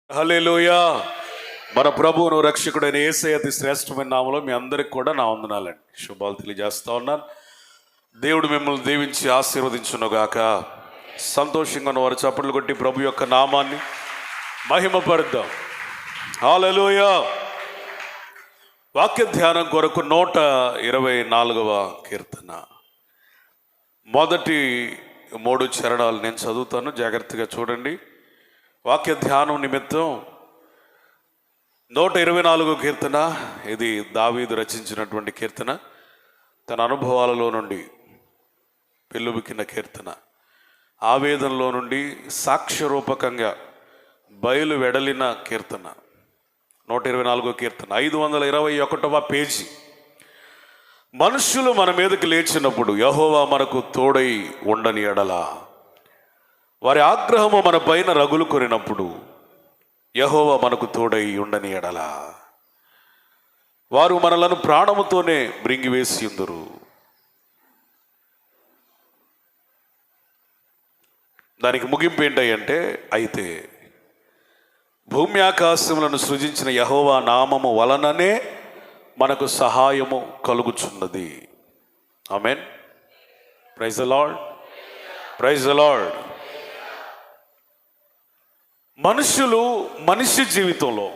హల్లెలూయా. మన ప్రభువును రక్షకుడైన యేసయ్య అతి శ్రేష్టమైన నామములో మీ అందరికి కూడా నా వందనాలండి, శుభాలు తెలియజేస్తా ఉన్నాను. దేవుడు మిమ్మల్ని దీవించి ఆశీర్వదించునుగాక. సంతోషంగా ఉన్నవారు చప్పట్లు కొట్టి ప్రభు యొక్క నామాన్ని మహిమపరుద్దాం. హల్లెలూయా. వాక్య ధ్యానం కొరకు 124వ కీర్తన మొదటి 3 చరణాలు నేను చదువుతాను, జాగ్రత్తగా చూడండి. వాక్య ధ్యానం నిమిత్తం 124 కీర్తన. ఇది దావీదు రచించినటువంటి కీర్తన. తన అనుభవాలలో నుండి పెళ్ళుబికిన కీర్తన, ఆవేదనలో నుండి సాక్ష్యరూపకంగా బయలు వెడలిన కీర్తన. 124 కీర్తన 521వ పేజీ. మనుష్యులు మన మీదకి లేచినప్పుడు యెహోవా మనకు తోడై ఉండని ఎడల, వారి ఆగ్రహము మన పైన రగులు కొరినప్పుడు యెహోవా మనకు తోడై ఉండని ఎడల, వారు మనలను ప్రాణముతోనే మృంగివేసి ఉందురు. దానికి ముగింపు ఏంటంటే, అయితే భూమి ఆకాశములను సృజించిన యెహోవా నామము వలననే మనకు సహాయము కలుగుచున్నది. ఆమేన్. Praise the lord. Praise the lord. మనుషులు మనిషి జీవితంలో,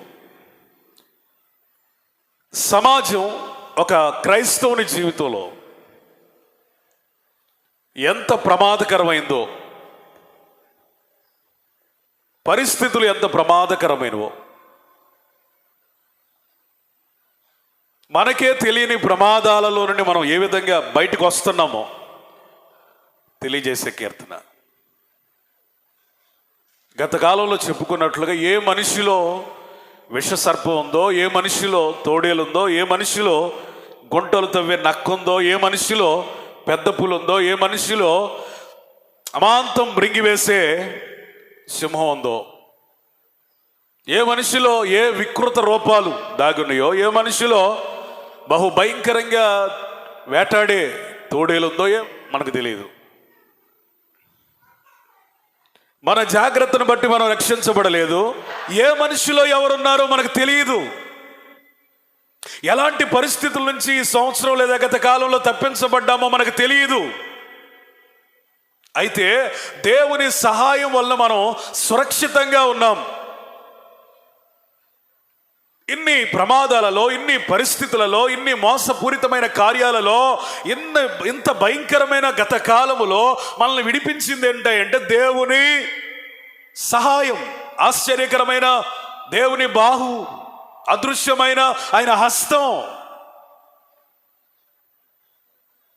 సమాజం ఒక క్రైస్తవుని జీవితంలో ఎంత ప్రమాదకరమైందో, పరిస్థితులు ఎంత ప్రమాదకరమైనవో, మనకే తెలియని ప్రమాదాలలో నుండి మనం ఏ విధంగా బయటకు వస్తున్నామో తెలియజేసే కీర్తన. గత కాలంలో చెప్పుకున్నట్లుగా ఏ మనిషిలో విషసర్పం ఉందో, ఏ మనిషిలో తోడేలుందో, ఏ మనిషిలో గుంటలు తవ్వే నక్కుందో, ఏ మనిషిలో పెద్ద పులు ఉందో, ఏ మనిషిలో అమాంతం మృంగివేసే సింహం ఉందో, ఏ మనిషిలో ఏ వికృత రూపాలు దాగున్నాయో, ఏ మనిషిలో బహు భయంకరంగా వేటాడే తోడేలుందో మనకు తెలియదు. మన జాగ్రత్తను బట్టి మనం రక్షించబడలేదు. ఏ మనిషిలో ఎవరున్నారో మనకు తెలియదు. ఎలాంటి పరిస్థితుల నుంచి ఈ సంవత్సరం లేదా గత కాలంలో తప్పించబడ్డామో మనకు తెలియదు. అయితే దేవుని సహాయం వల్ల మనం సురక్షితంగా ఉన్నాం. ఇన్ని ప్రమాదాలలో, ఇన్ని పరిస్థితులలో, ఇన్ని మోసపూరితమైన కార్యాలలో, ఇంత భయంకరమైన గత కాలములో మనల్ని విడిపించింది ఏంటంటే దేవుని సహాయం. ఆశ్చర్యకరమైన దేవుని బాహు, అదృశ్యమైన ఆయన హస్తం.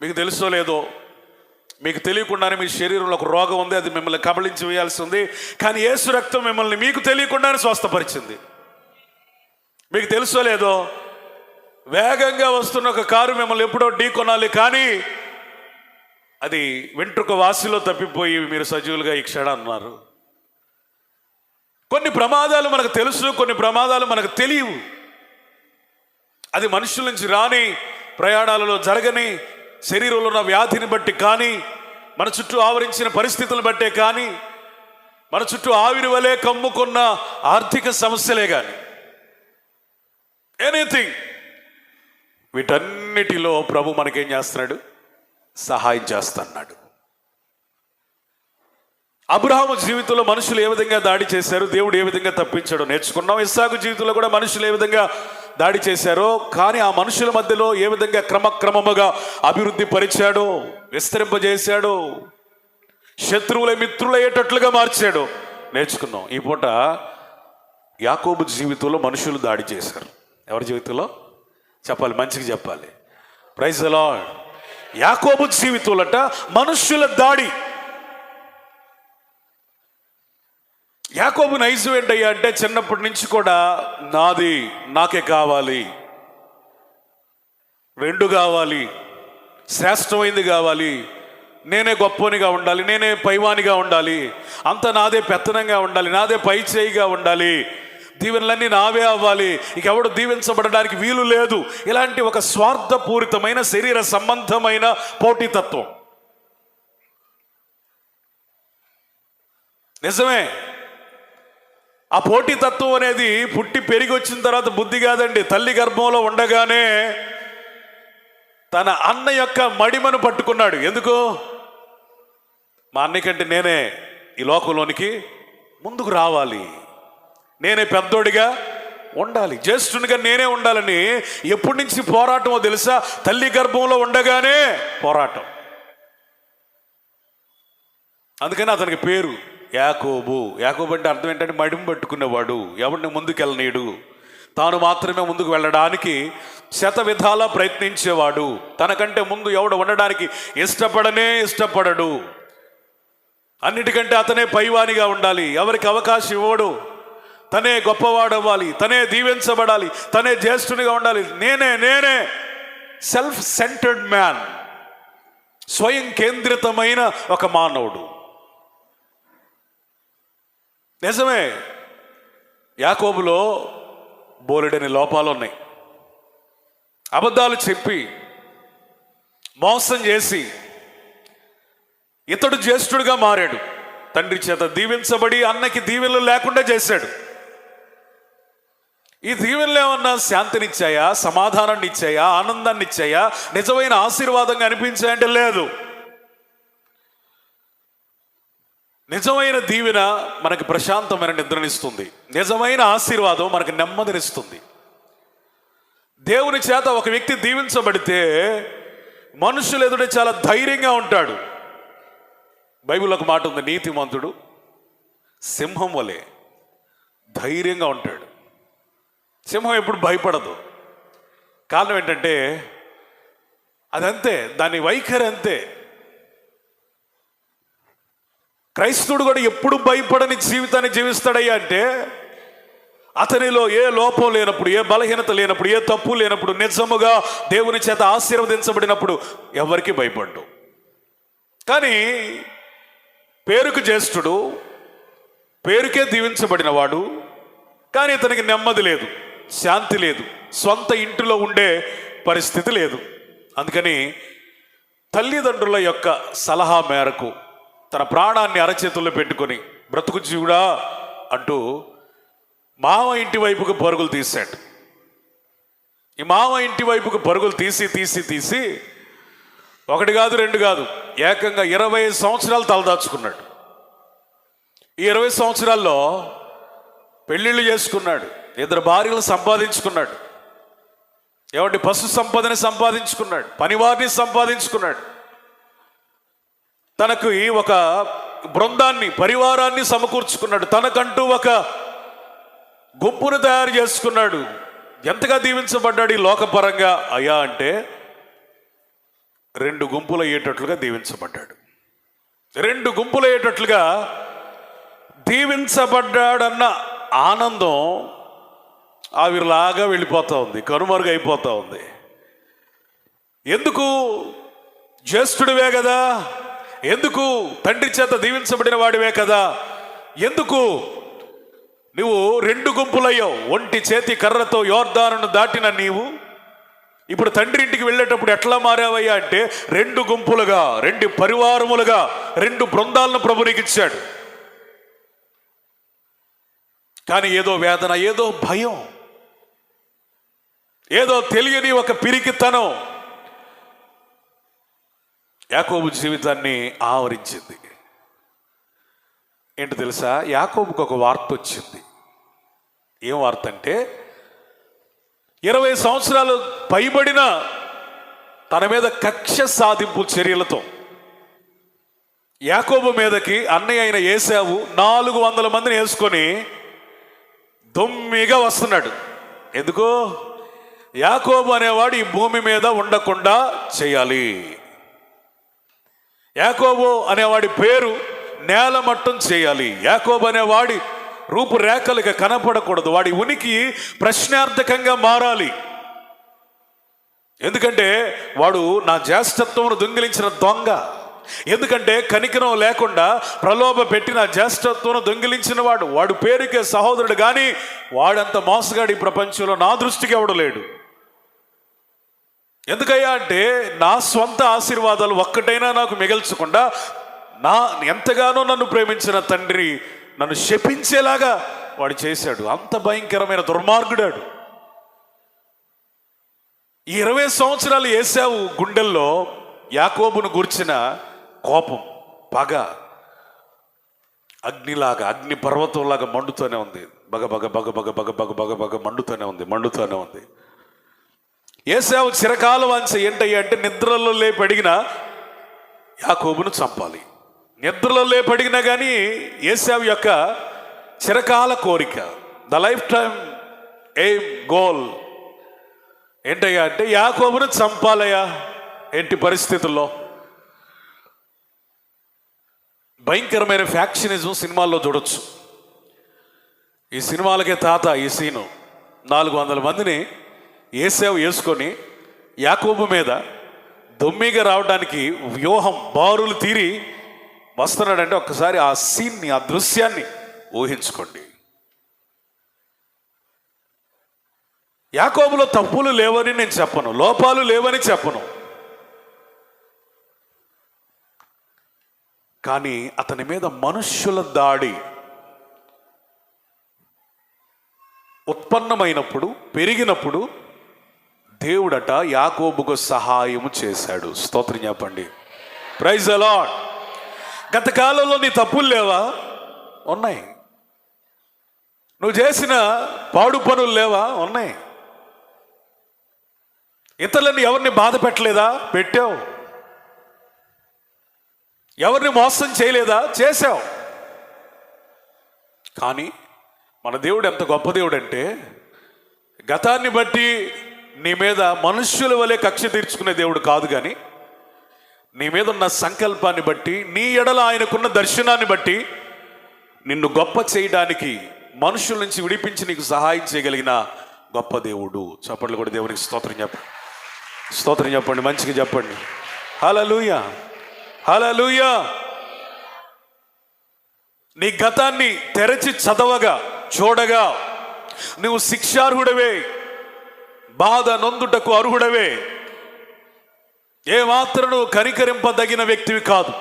మీకు తెలుసో లేదో, మీకు తెలియకుండానే మీ శరీరంలో ఒక రోగం ఉంది, అది మిమ్మల్ని కబళించి వేయాల్సి ఉంది. కానీ యేసు రక్తం మిమ్మల్ని మీకు తెలియకుండానే స్వస్థపరిచింది. మీకు తెలుసో లేదో, వేగంగా వస్తున్న ఒక కారు మిమ్మల్ని ఎప్పుడో ఢీ కొనాలి, కానీ అది వెంట్రుక వాసిలో తప్పిపోయి మీరు సజీవులుగా ఈ క్షణం అన్నారు. కొన్ని ప్రమాదాలు మనకు తెలుసు, కొన్ని ప్రమాదాలు మనకు తెలియవు. అది మనుషుల నుంచి రాని, ప్రయాణాలలో జరగని, శరీరంలో ఉన్న వ్యాధిని బట్టి కానీ, మన చుట్టూ ఆవరించిన పరిస్థితులను బట్టే కానీ, మన చుట్టూ ఆవిరి వలె కమ్ముకున్న ఆర్థిక సమస్యలే కానీ, ఎనీథింగ్, వీటన్నిటిలో ప్రభు మనకేం చేస్తున్నాడు? సహాయం చేస్తున్నాడు. అబ్రహాము జీవితంలో మనుషులు ఏ విధంగా దాడి చేశారు, దేవుడు ఏ విధంగా తప్పించాడో నేర్చుకున్నాం. ఇస్సాకు జీవితంలో కూడా మనుషులు ఏ విధంగా దాడి చేశారో, కానీ ఆ మనుషుల మధ్యలో ఏ విధంగా క్రమక్రమముగా అభివృద్ధి పరిచాడో, విస్తరింపజేశాడో, శత్రువుల మిత్రులయ్యేటట్లుగా మార్చాడో నేర్చుకున్నాం. ఈ పూట యాకోబు జీవితంలో మనుషులు దాడి చేశారు. ఎవరి జీవితంలో చెప్పాలి? మంచిగా చెప్పాలి. Praise the Lord. యాకోబు జీవితంలోట మనుష్యుల దాడి. యాకోబు నైజం ఏంటయ్యా అంటే, చిన్నప్పటి నుంచి కూడా నాది నాకే కావాలి, రెండు కావాలి, శ్రేష్టమైంది కావాలి, నేనే గొప్పనిగా ఉండాలి, నేనే పైవానిగా ఉండాలి, అంత నాదే పెత్తనంగా ఉండాలి, నాదే పై చేయిగా ఉండాలి, దీవెనలన్నీ నావే అవ్వాలి, ఇక ఎవడు దీవించబడడానికి వీలు లేదు. ఇలాంటి ఒక స్వార్థపూరితమైన శరీర సంబంధమైన పోటీతత్వం. నిజమే, ఆ పోటీతత్వం అనేది పుట్టి పెరిగి వచ్చిన తర్వాత బుద్ధి కాదండి. తల్లి గర్భంలో ఉండగానే తన అన్న యొక్క మడిమను పట్టుకున్నాడు. ఎందుకు? మా అన్నయ్య కంటే నేనే ఈ లోకంలోనికి ముందుకు రావాలి, నేనే పెద్దోడిగా ఉండాలి, జ్యేష్ఠునిగా నేనే ఉండాలని ఎప్పటి నుంచి పోరాటమో తెలుసా? తల్లి గర్భంలో ఉండగానే పోరాటం. అందుకని అతనికి పేరు యాకోబు. యాకోబు అంటే అర్థం ఏంటంటే మడిమ పట్టుకునేవాడు, ఎవరిని ముందుకెళ్ళనీయుడు, తాను మాత్రమే ముందుకు వెళ్ళడానికి శత విధాలా ప్రయత్నించేవాడు, తనకంటే ముందు ఎవడు ఉండడానికి ఇష్టపడడు, అన్నిటికంటే అతనే పైవానిగా ఉండాలి, ఎవరికి అవకాశం ఇవ్వడు, తనే గొప్పవాడు అవ్వాలి, తనే దీవించబడాలి, తనే జ్యేష్ఠునిగా ఉండాలి. నేనే సెల్ఫ్ సెంటర్డ్ మ్యాన్, స్వయం కేంద్రితమైన ఒక మానవుడు. నిజమే, యాకోబులో బోలెడని లోపాలు ఉన్నాయి. అబద్ధాలు చెప్పి మోసం చేసి ఇతడు జ్యేష్ఠుడిగా మారాడు. తండ్రి చేత దీవించబడి అన్నకి దీవెనలు లేకుండా చేశాడు. ఈ దీవెనలు ఏమన్నా శాంతినిచ్చాయా, సమాధానాన్ని ఇచ్చాయా, ఆనందాన్ని ఇచ్చాయా, నిజమైన ఆశీర్వాదంగా అనిపించాయంటే లేదు. నిజమైన దీవెన మనకి ప్రశాంతమైన నిద్రనిస్తుంది, నిజమైన ఆశీర్వాదం మనకి నెమ్మదినిస్తుంది. దేవుని చేత ఒక వ్యక్తి దీవించబడితే మనుషులు ఎదుట చాలా ధైర్యంగా ఉంటాడు. బైబిల్లో ఒక మాట ఉంది, నీతిమంతుడు సింహం వలె ధైర్యంగా ఉంటాడు. సింహం ఎప్పుడు భయపడదు. కారణం ఏంటంటే అదంతే, దాని వైఖరి అంతే. క్రైస్తవుడు కూడా ఎప్పుడు భయపడని జీవితాన్ని జీవిస్తాడయ్యా అంటే అతనిలో ఏ లోపం లేనప్పుడు, ఏ బలహీనత లేనప్పుడు, ఏ తప్పు లేనప్పుడు, నిజముగా దేవుని చేత ఆశీర్వదించబడినప్పుడు ఎవరికి భయపడ్డు. కానీ పేరుకు జ్యేష్ఠుడు, పేరుకే దీవించబడినవాడు, కానీ ఇతనికి నెమ్మది లేదు, శాంతి లేదు, సొంత ఇంటిలో ఉండే పరిస్థితి లేదు. అందుకని తల్లిదండ్రుల యొక్క సలహా మేరకు తన ప్రాణాన్ని అరచేతుల్లో పెట్టుకొని బ్రతుకు జీవుడా అంటూ మామ ఇంటి వైపుకు పరుగులు తీశాడు. ఈ మామ ఇంటి వైపుకు పరుగులు తీసి ఒకటి కాదు, రెండు కాదు, ఏకంగా 20 సంవత్సరాలు తలదాచుకున్నాడు. ఈ 20 సంవత్సరాల్లో పెళ్ళిళ్ళు చేసుకున్నాడు, 2 భార్యలను సంపాదించుకున్నాడు, ఏమంటే పశు సంపదని సంపాదించుకున్నాడు, పనివారిని సంపాదించుకున్నాడు, తనకు ఒక బృందాన్ని, పరివారాన్ని సమకూర్చుకున్నాడు, తనకంటూ ఒక గుంపును తయారు చేసుకున్నాడు. ఎంతగా దీవించబడ్డాడు ఈ లోకపరంగా అయ్యా అంటే 2 గుంపులు అయ్యేటట్లుగా దీవించబడ్డాడు. 2 గుంపులు అయ్యేటట్లుగా దీవించబడ్డాడన్న ఆనందం ఆవిరిలాగా వెళ్ళిపోతూ ఉంది, కనుమరుగైపోతూ ఉంది. ఎందుకు? జ్యేష్ఠుడివే కదా, ఎందుకు తండ్రి చేత దీవించబడిన వాడివే కదా, ఎందుకు నువ్వు 2 గుంపులయ్యావు? ఒంటి చేతి కర్రతో యోర్దానును దాటిన నీవు ఇప్పుడు తండ్రి ఇంటికి వెళ్ళేటప్పుడు ఎట్లా మారావయ్యా అంటే 2 గుంపులుగా, 2 పరివారములుగా, 2 బృందాలను ప్రభు నీకు ఇచ్చాడు. కానీ ఏదో వేదన, ఏదో భయం, ఏదో తెలియని ఒక పిరికితనం యాకోబు జీవితాన్ని ఆవరించింది. ఏంటో తెలుసా? యాకోబుకు ఒక వార్త వచ్చింది. ఏం వార్త అంటే 20 సంవత్సరాలు పైబడిన తన మీద కక్ష సాధింపు చర్యలతో యాకోబు మీదకి అన్నయ్య అయిన ఏశావు 400 మందిని వేసుకొని దొమ్మిగా వస్తున్నాడు. ఎందుకు? యాకోబు అనేవాడు ఈ భూమి మీద ఉండకుండా చేయాలి, యాకోబు అనేవాడి పేరు నేలమట్టం చేయాలి, యాకోబు అనేవాడి రూపురేఖలుగా కనపడకూడదు, వాడి ఉనికి ప్రశ్నార్థకంగా మారాలి. ఎందుకంటే వాడు నా జ్యేష్ఠత్వమును దొంగిలించిన దొంగ, ఎందుకంటే కనికరం లేకుండా ప్రలోభ పెట్టిన జ్యేష్ఠత్వను దొంగిలించిన వాడు పేరుకే సహోదరుడు, కానీ వాడంత మోసగాడి ప్రపంచంలో నా దృష్టికి ఎవడు లేడు. ఎందుకయ్యా అంటే నా స్వంత ఆశీర్వాదాలు ఒక్కటైనా నాకు మిగల్చకుండా ఎంతగానో నన్ను ప్రేమించిన తండ్రి నన్ను శపించేలాగా వాడు చేశాడు. అంత భయంకరమైన దుర్మార్గుడాడు. ఈ 20 సంవత్సరాలు ఏశావు గుండెల్లో యాకోబును గూర్చిన కోపం, పగ అగ్నిలాగా, అగ్ని పర్వతంలాగా మండుతూనే ఉంది. బగ బగ బగ బగ బగ బగ బగ బగ మండుతూనే ఉంది. ఏశావు చిరకాల వాంఛ ఏంటయ్యా అంటే నిద్రలో లేపి అడిగిన యాకోబును చంపాలి. నిద్రలో లేపి అడిగినా కానీ ఏశావు యొక్క చిరకాల కోరిక, the life time aim goal ఏంటయ్యా అంటే యాకోబును చంపాలయ్యా. ఏంటి పరిస్థితుల్లో? భయంకరమైన ఫ్యాక్షనిజం సినిమాల్లో చూడొచ్చు. ఈ సినిమాలకే తాత ఈ సీను. 400 మందిని ఏశావు వేసుకొని యాకోబు మీద దొమ్మిగా రావడానికి వ్యూహం బారులు తీరి వస్తున్నాడంటే ఒక్కసారి ఆ సీన్ని, ఆ దృశ్యాన్ని ఊహించుకోండి. యాకోబులో తప్పులు లేవని నేను చెప్పను, లోపాలు లేవని చెప్పను, కానీ అతని మీద మనుష్యుల దాడి ఉత్పన్నమైనప్పుడు, పెరిగినప్పుడు దేవుడట యాకోబుకు సహాయము చేశాడు. స్తోత్రం చెప్పండి. Praise the Lord. గత కాలంలో నీ తప్పులు లేవా? ఉన్నాయి. నువ్వు చేసిన పాడు పనులు లేవా? ఉన్నాయి. ఇతరులని ఎవరిని బాధ పెట్టలేదా? పెట్టావు. ఎవరిని మోసం చేయలేదా? చేశావు. కానీ మన దేవుడు ఎంత గొప్ప దేవుడు అంటే, గతాన్ని బట్టి నీ మీద మనుష్యుల వలె కక్ష తీర్చుకునే దేవుడు కాదు, కానీ నీ మీద ఉన్న సంకల్పాన్ని బట్టి, నీ ఎడల ఆయనకున్న దర్శనాన్ని బట్టి నిన్ను గొప్ప చేయడానికి, మనుషుల నుంచి విడిపించి నీకు సహాయం చేయగలిగిన గొప్ప దేవుడు. చప్పట్లు కూడా దేవునికి స్తోత్రం చెప్పండి. స్తోత్రం చెప్పండి, మంచిగా చెప్పండి. హల్లెలూయా, హల్లెలూయా. నీ గతాన్ని తెరచి చదవగా, చూడగా నువ్వు శిక్షార్హుడవే, బాధ నొందుటకు అర్హుడవే. ఏమాత్రం నువ్వు కనికరింపదగిన వ్యక్తివి కాదు,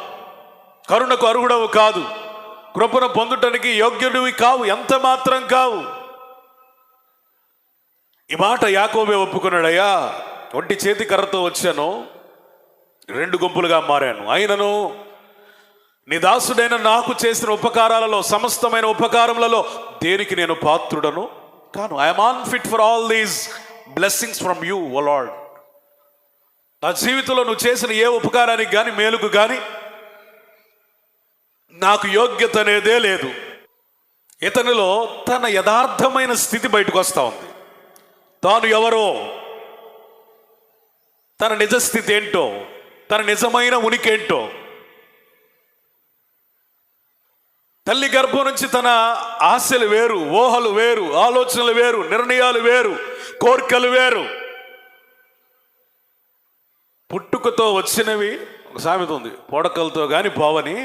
కరుణకు అర్హుడవు కాదు, కృపను పొందుటానికి యోగ్యుడివి కావు, ఎంత మాత్రం కావు. ఈ మాట యాకోబే ఒప్పుకున్నాడయ్యా. ఒంటి చేతి కర్రతో వచ్చాను, 2 గుంపులుగా మారాను, అయినను నీ దాసుడైన నాకు చేసిన ఉపకారాలలో, సమస్తమైన ఉపకారములలో దేనికి నేను పాత్రుడను కాను. I'm unfit for all these blessings from you O Lord. నా జీవితంలో నువ్వు చేసిన ఏ ఉపకారానికి కానీ, మేలుకు కానీ నాకు యోగ్యత అనేదే లేదు. ఇతనిలో తన యథార్థమైన స్థితి బయటకు వస్తూ ఉంది. తాను ఎవరో, తన నిజస్థితి ఏంటో, తన నిజమైన ఉనికి ఏంటో, తల్లి గర్భం నుంచి తన ఆశలు వేరు, ఊహలు వేరు, ఆలోచనలు వేరు, నిర్ణయాలు వేరు, కోరికలు వేరు. పుట్టుకతో వచ్చినవి, ఒక సామెత ఉంది, పొడకలతో కానీ పోవని.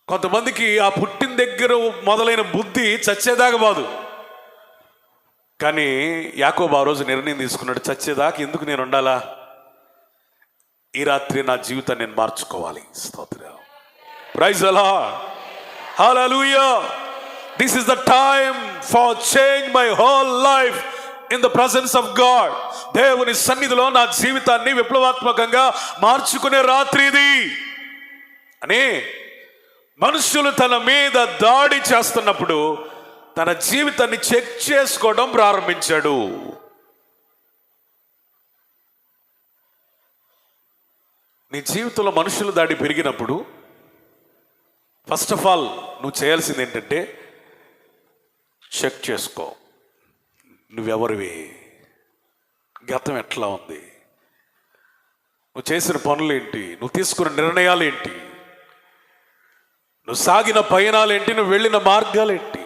కొంతమందికి ఆ పుట్టిన దగ్గర మొదలైన బుద్ధి చచ్చేదాకా బాదు. కానీ యాకోబు ఆ రోజు నిర్ణయం తీసుకున్నాడు, చచ్చేదాకా ఎందుకు నేను ఉండాలా, ఈ రాత్రి నా జీవితాన్ని నేను మార్చుకోవాలి. స్తోత్రం. Praise the lord. Hallelujah. This is the time for change my whole life in the presence of God. దేవుని సన్నిధిలో నా జీవితాన్ని విప్లవాత్మకంగా మార్చుకునే రాత్రి ఇది అని మనుషులు తన మీద దాడి చేస్తున్నప్పుడు తన జీవితాన్ని చెక్ చేసుకోవడం ప్రారంభించాడు. నీ జీవితంలో మనుషుల దాడి పెరిగినప్పుడు ఫస్ట్ ఆఫ్ ఆల్ నువ్వు చేయాల్సింది ఏంటంటే చెక్ చేసుకో. నువ్వెవరివి, గతం ఎట్లా ఉంది, నువ్వు చేసిన పనులు ఏంటి, నువ్వు తీసుకున్న నిర్ణయాలు ఏంటి, నువ్వు సాగిన పయనాలు ఏంటి, నువ్వు వెళ్ళిన మార్గాలు ఏంటి,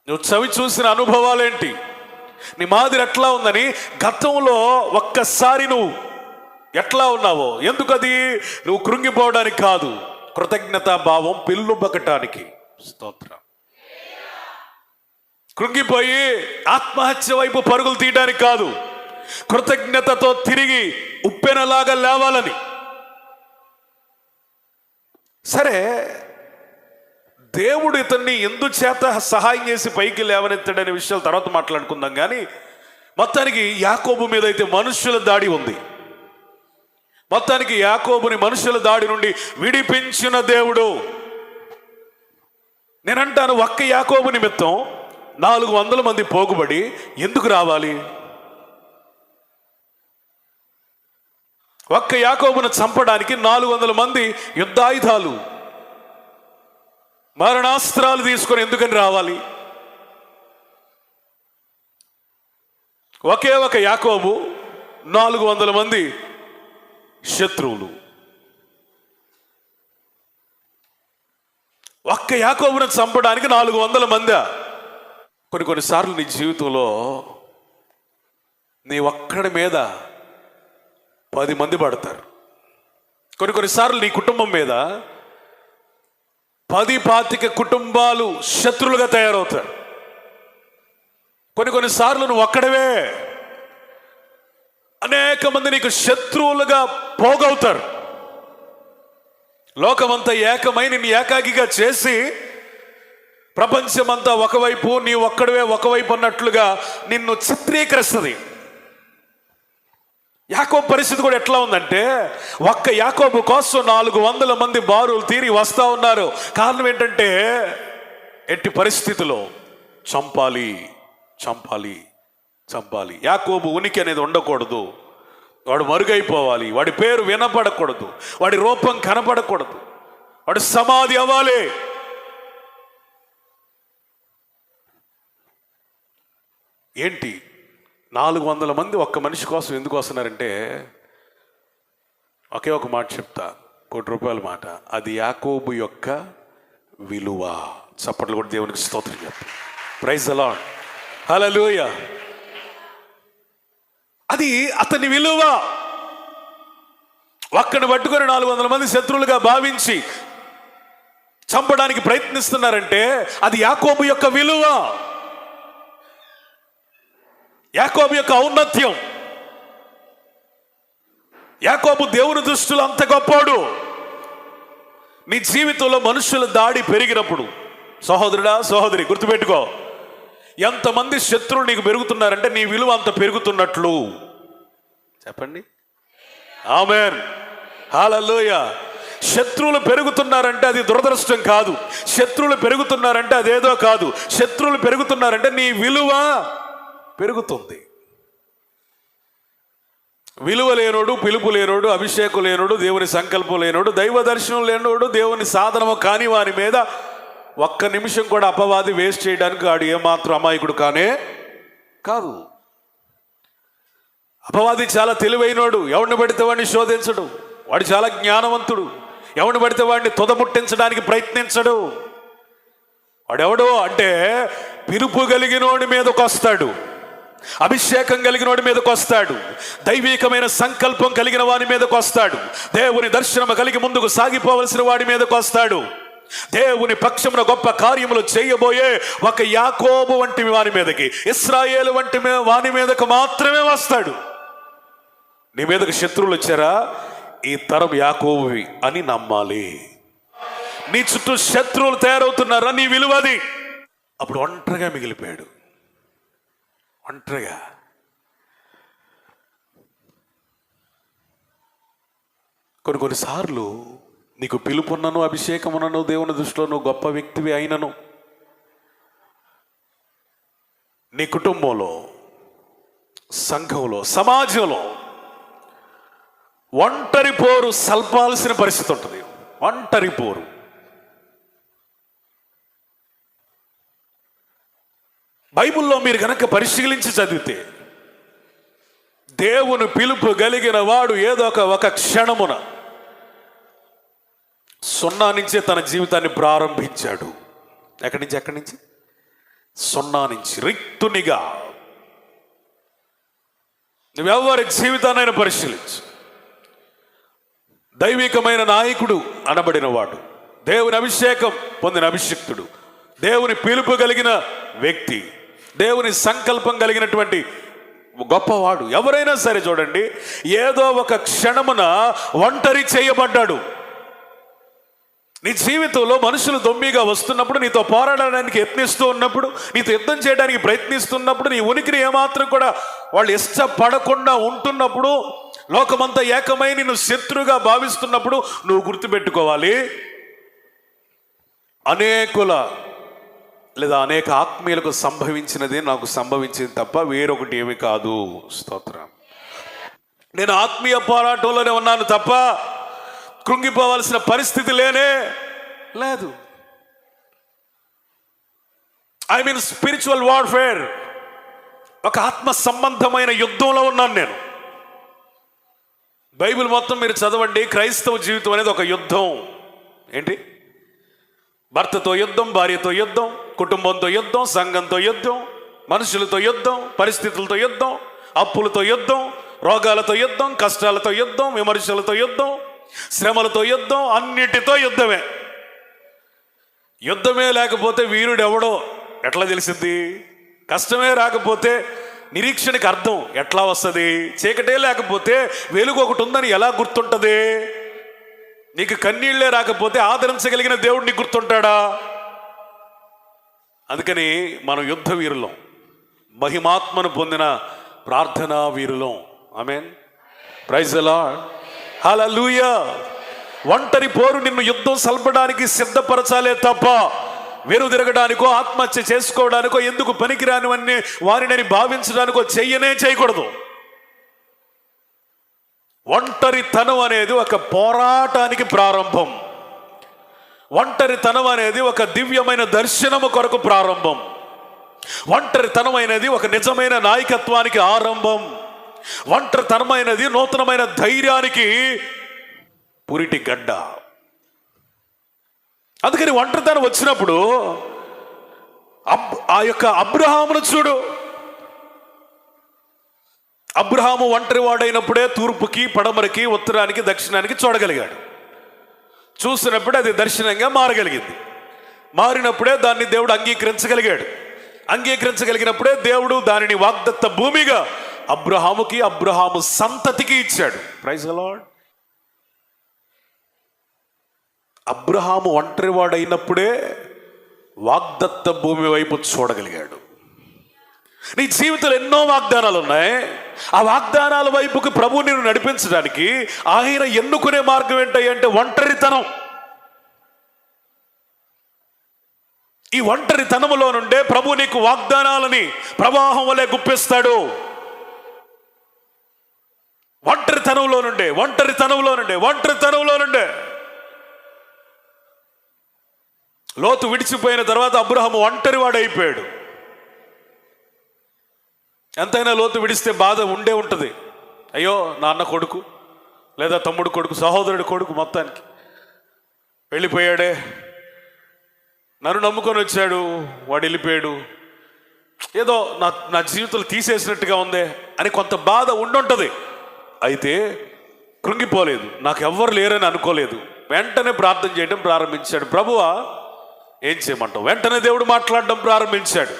నువ్వు చవి చూసిన అనుభవాలు ఏంటి, నీ మాదిరి ఎట్లా ఉందని గతంలో ఒక్కసారి నువ్వు ఎట్లా ఉన్నావో. ఎందుకది? నువ్వు కృంగిపోవడానికి కాదు, కృతజ్ఞతా భావం పెళ్ళుబకటానికి. స్తోత్రం. కృంగిపోయి ఆత్మహత్య వైపు పరుగులు తీయడానికి కాదు, కృతజ్ఞతతో తిరిగి ఉప్పెనలాగా లేవాలని. సరే, దేవుడు ఇతన్ని ఎందుచేత సహాయం చేసి పైకి లేవనెత్తాడనే విషయాలు తర్వాత మాట్లాడుకుందాం. కానీ మొత్తానికి యాకోబు మీద అయితే మనుషుల దాడి ఉంది. మొత్తానికి యాకోబుని మనుషుల దాడి నుండి విడిపించిన దేవుడు. నేనంటాను, ఒక్క యాకోబు నిమిత్తం 400 మంది పోగుబడి ఎందుకు రావాలి? ఒక్క యాకోబును చంపడానికి 400 మంది యుద్ధాయుధాలు, మరణాస్త్రాలు తీసుకొని ఎందుకని రావాలి? ఒకే ఒక యాకోబు, 400 మంది శత్రువులు. ఒక్క యాకోబును చంపడానికి 400 మంది. కొన్నిసార్లు నీ జీవితంలో నీ ఒక్కడి మీద 10 మంది పడతారు. కొన్నిసార్లు నీ కుటుంబం మీద 10-25 కుటుంబాలు శత్రువులుగా తయారవుతారు. కొన్నిసార్లు నువ్వు ఒక్కడవే అనేక మంది నీకు శత్రువులుగా పోగవుతారు. లోకమంతా ఏకమై నిన్ను ఏకాకిగా చేసి ప్రపంచమంతా ఒకవైపు, నీ ఒక్కడవే ఒకవైపు అన్నట్లుగా నిన్ను చిత్రీకరిస్తుంది. యాకోబు పరిస్థితి కూడా ఎట్లా ఉందంటే, ఒక్క యాకోబు కోసం 400 మంది బారులు తీరి వస్తా ఉన్నారు. కారణం ఏంటంటే, ఎట్టి పరిస్థితిలో చంపాలి చంపాలి చంపాలి. యాకోబు ఉనికి అనేది ఉండకూడదు. వాడు మరుగైపోవాలి, వాడి పేరు వినపడకూడదు, వాడి రూపం కనపడకూడదు, వాడు సమాధి అవ్వాలి. ఏంటి 400 మంది ఒక్క మనిషి కోసం ఎందుకు వస్తున్నారంటే, ఒకే ఒక మాట చెప్తా, ₹1 మాట. అది యాకోబు యొక్క విలువ. చప్పట్లు కూడా దేవునికి స్తోత్రం చెప్పు. ప్రైజ్ ది లార్డ్, హల్లెలూయా. అది అతని విలువ. ఒక్కడిని పట్టుకొని 400 మంది శత్రువులుగా భావించి చంపడానికి ప్రయత్నిస్తున్నారంటే అది యాకోబు యొక్క విలువ, యాకోబు యొక్క ఔన్నత్యం. యాకోబు దేవుని దృష్టిలో అంత గొప్పోడు. నీ జీవితంలో మనుషుల దాడి పెరిగినప్పుడు, సహోదరుడా సహోదరి గుర్తుపెట్టుకో, ఎంతమంది శత్రువులు నీకు పెరుగుతున్నారంటే నీ విలువ అంత పెరుగుతున్నట్లు. చెప్పండి ఆమేన్, హల్లెలూయా. శత్రువులు పెరుగుతున్నారంటే అది దురదృష్టం కాదు. శత్రువులు పెరుగుతున్నారంటే అదేదో కాదు. శత్రువులు పెరుగుతున్నారంటే నీ విలువ పెరుగుతుంది. విలువ లేనోడు, పిలుపు లేనోడు, అభిషేకం లేనోడు, దేవుని సంకల్పం లేనోడు, దైవ దర్శనం లేనోడు, దేవుని సాధనము కాని వారి మీద ఒక్క నిమిషం కూడా అపవాది వేస్ట్ చేయడానికి వాడు ఏమాత్రం అమాయకుడు కానే కాదు. అపవాది చాలా తెలివైనోడు. ఎవరిని పడితే వాడిని శోధించడు. వాడు చాలా జ్ఞానవంతుడు. ఎవరిని పడితే వాడిని తుదముట్టించడానికి ప్రయత్నించడు. వాడెవడో అంటే పిలుపు కలిగినోడి మీదకి వస్తాడు, అభిషేకం కలిగిన వాడి మీదకి వస్తాడు, దైవికమైన సంకల్పం కలిగిన వాడి మీదకి వస్తాడు, దేవుని దర్శనం కలిగి ముందుకు సాగిపోవలసిన వాడి మీదకి వస్తాడు, దేవుని పక్షమున గొప్ప కార్యములు చేయబోయే ఒక యాకోబు వంటి వాని మీదకి, ఇశ్రాయేలు వంటి వాని మీదకి మాత్రమే వస్తాడు. నీ మీదకి శత్రువులు వచ్చారా, ఈ తరం యాకోబువి అని నమ్మాలి. నీ చుట్టూ శత్రువులు తయారవుతున్నారా, నీ విలువది. అప్పుడు ఒంటరిగా మిగిలిపోయాడు. ఒంటరిగా. కొన్నిసార్లు నీకు పిలుపున్నను, అభిషేకమున్నను, దేవుని దృష్టిలో నువ్వు గొప్ప వ్యక్తివి అయినను, నీ కుటుంబంలో, సంఘంలో, సమాజంలో ఒంటరి పోరు సల్పాల్సిన పరిస్థితి ఉంటుంది. ఒంటరి పోరు. బైబిల్లో మీరు కనుక పరిశీలించి చదివితే, దేవుని పిలుపు కలిగిన వాడు ఏదో ఒక క్షణమున 0 నుంచే తన జీవితాన్ని ప్రారంభించాడు. ఎక్కడి నుంచి 0 నుంచి రిక్తునిగా. నువ్వెవరి జీవితాన్నైనా పరిశీలించు. దైవికమైన నాయకుడు అనబడిన వాడు, దేవుని అభిషేకం పొందిన అభిషిక్తుడు, దేవుని పిలుపు కలిగిన వ్యక్తి, దేవుని సంకల్పం కలిగినటువంటి గొప్పవాడు ఎవరైనా సరే చూడండి, ఏదో ఒక క్షణమున ఒంటరి చేయబడ్డాడు. నీ జీవితంలో మనుషులు దొమ్మిగా వస్తున్నప్పుడు, నీతో పోరాడడానికి యత్నిస్తూ ఉన్నప్పుడు, నీతో యుద్ధం చేయడానికి ప్రయత్నిస్తున్నప్పుడు, నీ ఉనికిని ఏమాత్రం కూడా వాళ్ళు ఇష్టపడకుండా ఉంటున్నప్పుడు, లోకమంతా ఏకమై నిన్ను శత్రువుగా భావిస్తున్నప్పుడు నువ్వు గుర్తుపెట్టుకోవాలి, అనేక ఆత్మీయులకు సంభవించినదే నాకు సంభవించింది తప్ప వేరొకటి ఏమీ కాదు. స్తోత్రం. నేను ఆత్మీయ పోరాటంలోనే ఉన్నాను తప్ప కృంగిపోవాల్సిన పరిస్థితి లేదు. ఐ మీన్ స్పిరిచువల్ వార్ఫేర్, ఒక ఆత్మ సంబంధమైన యుద్ధంలో ఉన్నాను నేను. బైబిల్ మొత్తం మీరు చదవండి, క్రైస్తవ జీవితం అనేది ఒక యుద్ధం. ఏంటి? భర్తతో యుద్ధం, భార్యతో యుద్ధం, కుటుంబంతో యుద్ధం, సంఘంతో యుద్ధం, మనుషులతో యుద్ధం, పరిస్థితులతో యుద్ధం, అప్పులతో యుద్ధం, రోగాలతో యుద్ధం, కష్టాలతో యుద్ధం, విమర్శలతో యుద్ధం, శ్రమలతో యుద్ధం, అన్నిటితో యుద్ధమే. యుద్ధమే లేకపోతే వీరుడు ఎవడో ఎట్లా తెలిసింది? కష్టమే రాకపోతే నిరీక్షణకి అర్థం ఎట్లా వస్తుంది? చీకటే లేకపోతే వెలుగు ఒకటి ఉందని ఎలా గుర్తుంటుంది? నీకు కన్నీళ్లే రాకపోతే ఆదరించగలిగిన దేవుడు నీకు గుర్తుంటాడా? అందుకని మనం యుద్ధ వీరులం, మహిమాత్మను పొందిన ప్రార్థనా వీరులం. ఆమేన్. Praise the lord. హల్లెలూయా. ఒంటరి పోరు నిన్ను యుద్ధం సల్పడానికి సిద్ధపరచాలే తప్ప వెనుదిరగడానికో, ఆత్మహత్య చేసుకోవడానికో, ఎందుకు పనికిరానివన్నీ వారిని భావించడానికో చేయకూడదు. ఒంటరితనం అనేది ఒక పోరాటానికి ప్రారంభం. ఒంటరితనం అనేది ఒక దివ్యమైన దర్శనము కొరకు ప్రారంభం. ఒంటరితనం అనేది ఒక నిజమైన నాయకత్వానికి ఆరంభం. ఒంటరితనమైనది నూతనమైన ధైర్యానికి పురిటి గడ్డ. అందుకని ఒంటరితనం వచ్చినప్పుడు ఆ యొక్క అబ్రహామును చూడు. అబ్రహాము ఒంటరి వాడైనప్పుడే తూర్పుకి, పడమరకి, ఉత్తరానికి, దక్షిణానికి చూడగలిగాడు. చూసినప్పుడే అది దర్శనంగా మారగలిగింది. మారినప్పుడే దాన్ని దేవుడు అంగీకరించగలిగాడు. అంగీకరించగలిగినప్పుడే దేవుడు దానిని వాగ్దత్త భూమిగా అబ్రహాముకి, అబ్రహాము సంతతికి ఇచ్చాడు. Praise the lord. అబ్రహాము ఒంటరివాడైనప్పుడే వాగ్దత్త భూమి వైపు చూడగలిగాడు. నీ జీవితంలో ఎన్నో వాగ్దానాలు ఉన్నాయి. ఆ వాగ్దానాల వైపుకి ప్రభు నిన్ను నడిపించడానికి ఆయన ఎన్నుకునే మార్గం ఏంటంటే ఒంటరితనం. ఈ ఒంటరితనములో నుండే ప్రభు నీకు వాగ్దానాలని ప్రవాహం వలె గుప్పిస్తాడు. ఒంటరితనంలో నుండే లోతు విడిచిపోయిన తర్వాత అబ్రహాము ఒంటరివాడు అయిపోయాడు. ఎంతైనా లోతు విడిస్తే బాధ ఉంటుంది. అయ్యో, నాన్న కొడుకు లేదా తమ్ముడు కొడుకు, సహోదరుడి కొడుకు మొత్తానికి వెళ్ళిపోయాడే, నన్ను నమ్ముకొని వచ్చాడు, వాడు వెళ్ళిపోయాడు, ఏదో నా జీవితంలో తీసేసినట్టుగా ఉందే అని కొంత బాధ ఉండుంటుంది. అయితే కృంగిపోలేదు, నాకు ఎవ్వరు లేరని అనుకోలేదు. వెంటనే ప్రార్థన చేయడం ప్రారంభించాడు. ప్రభువా ఏం చేయమంటావు? వెంటనే దేవుడు మాట్లాడడం ప్రారంభించాడు.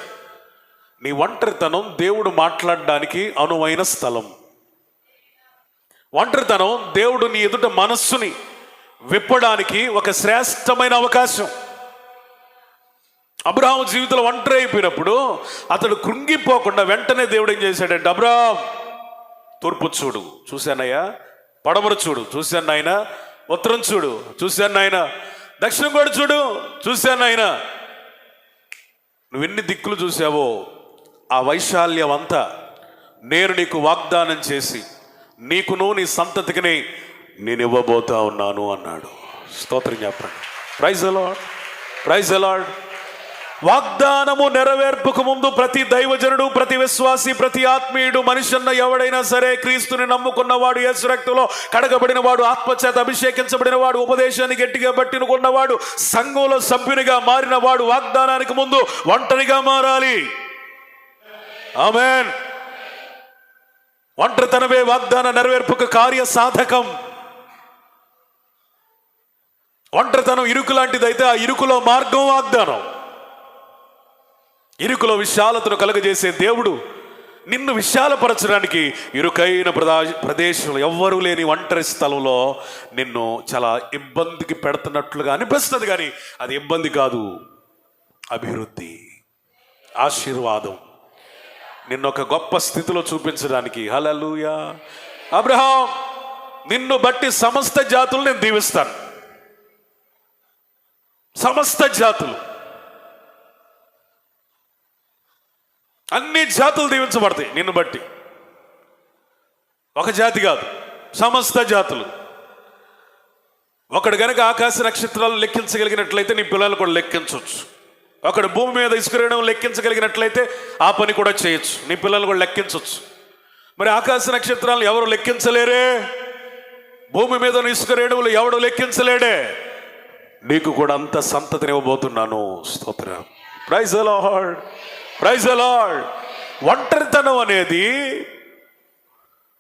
నీ ఒంటరితనం దేవుడు మాట్లాడడానికి అనువైన స్థలం. ఒంటరితనం దేవుడు నీ ఎదుట మనస్సుని విప్పడానికి ఒక శ్రేష్టమైన అవకాశం. అబ్రహాము జీవితంలో ఒంటరి అయిపోయినప్పుడు అతడు కృంగిపోకుండా వెంటనే దేవుడు ఏం చేశాడంటే, అబ్రహాం తూర్పు చూడు, చూశానయ్యా, పడమర చూడు, చూశాను నాయన, ఉత్తరం చూడు, చూశాను నాయన, దక్షిణం కూడా చూడు, చూశాను నాయన. నువ్వు ఎన్ని దిక్కులు చూసావో ఆ వైశాల్యం అంతా నేను నీకు వాగ్దానం చేసి నీకును నీ సంతతికి నేను ఇవ్వబోతా ఉన్నాను అన్నాడు. స్తోత్రం చెప్పండి. Praise the lord. Praise the Lord. వాగ్దానము నెరవేర్పుకు ముందు ప్రతి దైవజనుడు, ప్రతి విశ్వాసి, ప్రతి ఆత్మీయుడు, మనిషి అన్న ఎవడైనా సరే, క్రీస్తుని నమ్ముకున్నవాడు, యేసు రక్తంలో కడగబడిన వాడు, ఆత్మచేత అభిషేకించబడిన వాడు, ఉపదేశాన్ని గట్టిగా పట్టుకున్నవాడు, సంఘంలో సభ్యునిగా మారిన వాడు వాగ్దానానికి ముందు ఒంటరిగా మారాలి. ఆమేన్. ఒంటరితనమే వాగ్దాన నెరవేర్పుకు కార్య సాధకం. ఒంటరితనం ఇరుకు లాంటిదైతే ఆ ఇరుకులో మార్గం వాగ్దానం. ఇరుకులో విశాలతను కలుగజేసే దేవుడు నిన్ను విశాలపరచడానికి ఇరుకైన ప్రదేశంలో ఎవ్వరూ లేని ఒంటరి స్థలంలో నిన్ను చాలా ఇబ్బందికి పెడుతున్నట్లుగా అనిపిస్తుంది, కానీ అది ఇబ్బంది కాదు, అభివృద్ధి, ఆశీర్వాదం, నిన్ను ఒక గొప్ప స్థితిలో చూపించడానికి. హల్లెలూయా. అబ్రహాం, నిన్ను బట్టి సమస్త జాతులు నేను దీవిస్తాను. సమస్త జాతులు, అన్ని జాతులు దీవించబడతాయి నిన్ను బట్టి. ఒక జాతి కాదు, సమస్త జాతులు. ఒకడు గనక ఆకాశ నక్షత్రాలు లెక్కించగలిగినట్లయితే నీ పిల్లలు కూడా లెక్కించవచ్చు. ఒకడు భూమి మీద ఇసుకరేణం లెక్కించగలిగినట్లయితే ఆ పని కూడా చేయొచ్చు, నీ పిల్లలు కూడా లెక్కించవచ్చు. మరి ఆకాశ నక్షత్రాలను ఎవరు లెక్కించలేరే, భూమి మీద ఇసుక రేణువులు ఎవడు లెక్కించలేడే, నీకు కూడా అంత సంతతినివ్వబోతున్నాను. స్తోత్రం. Praise the lord, praise the Lord. ఒంటరితనం అనేది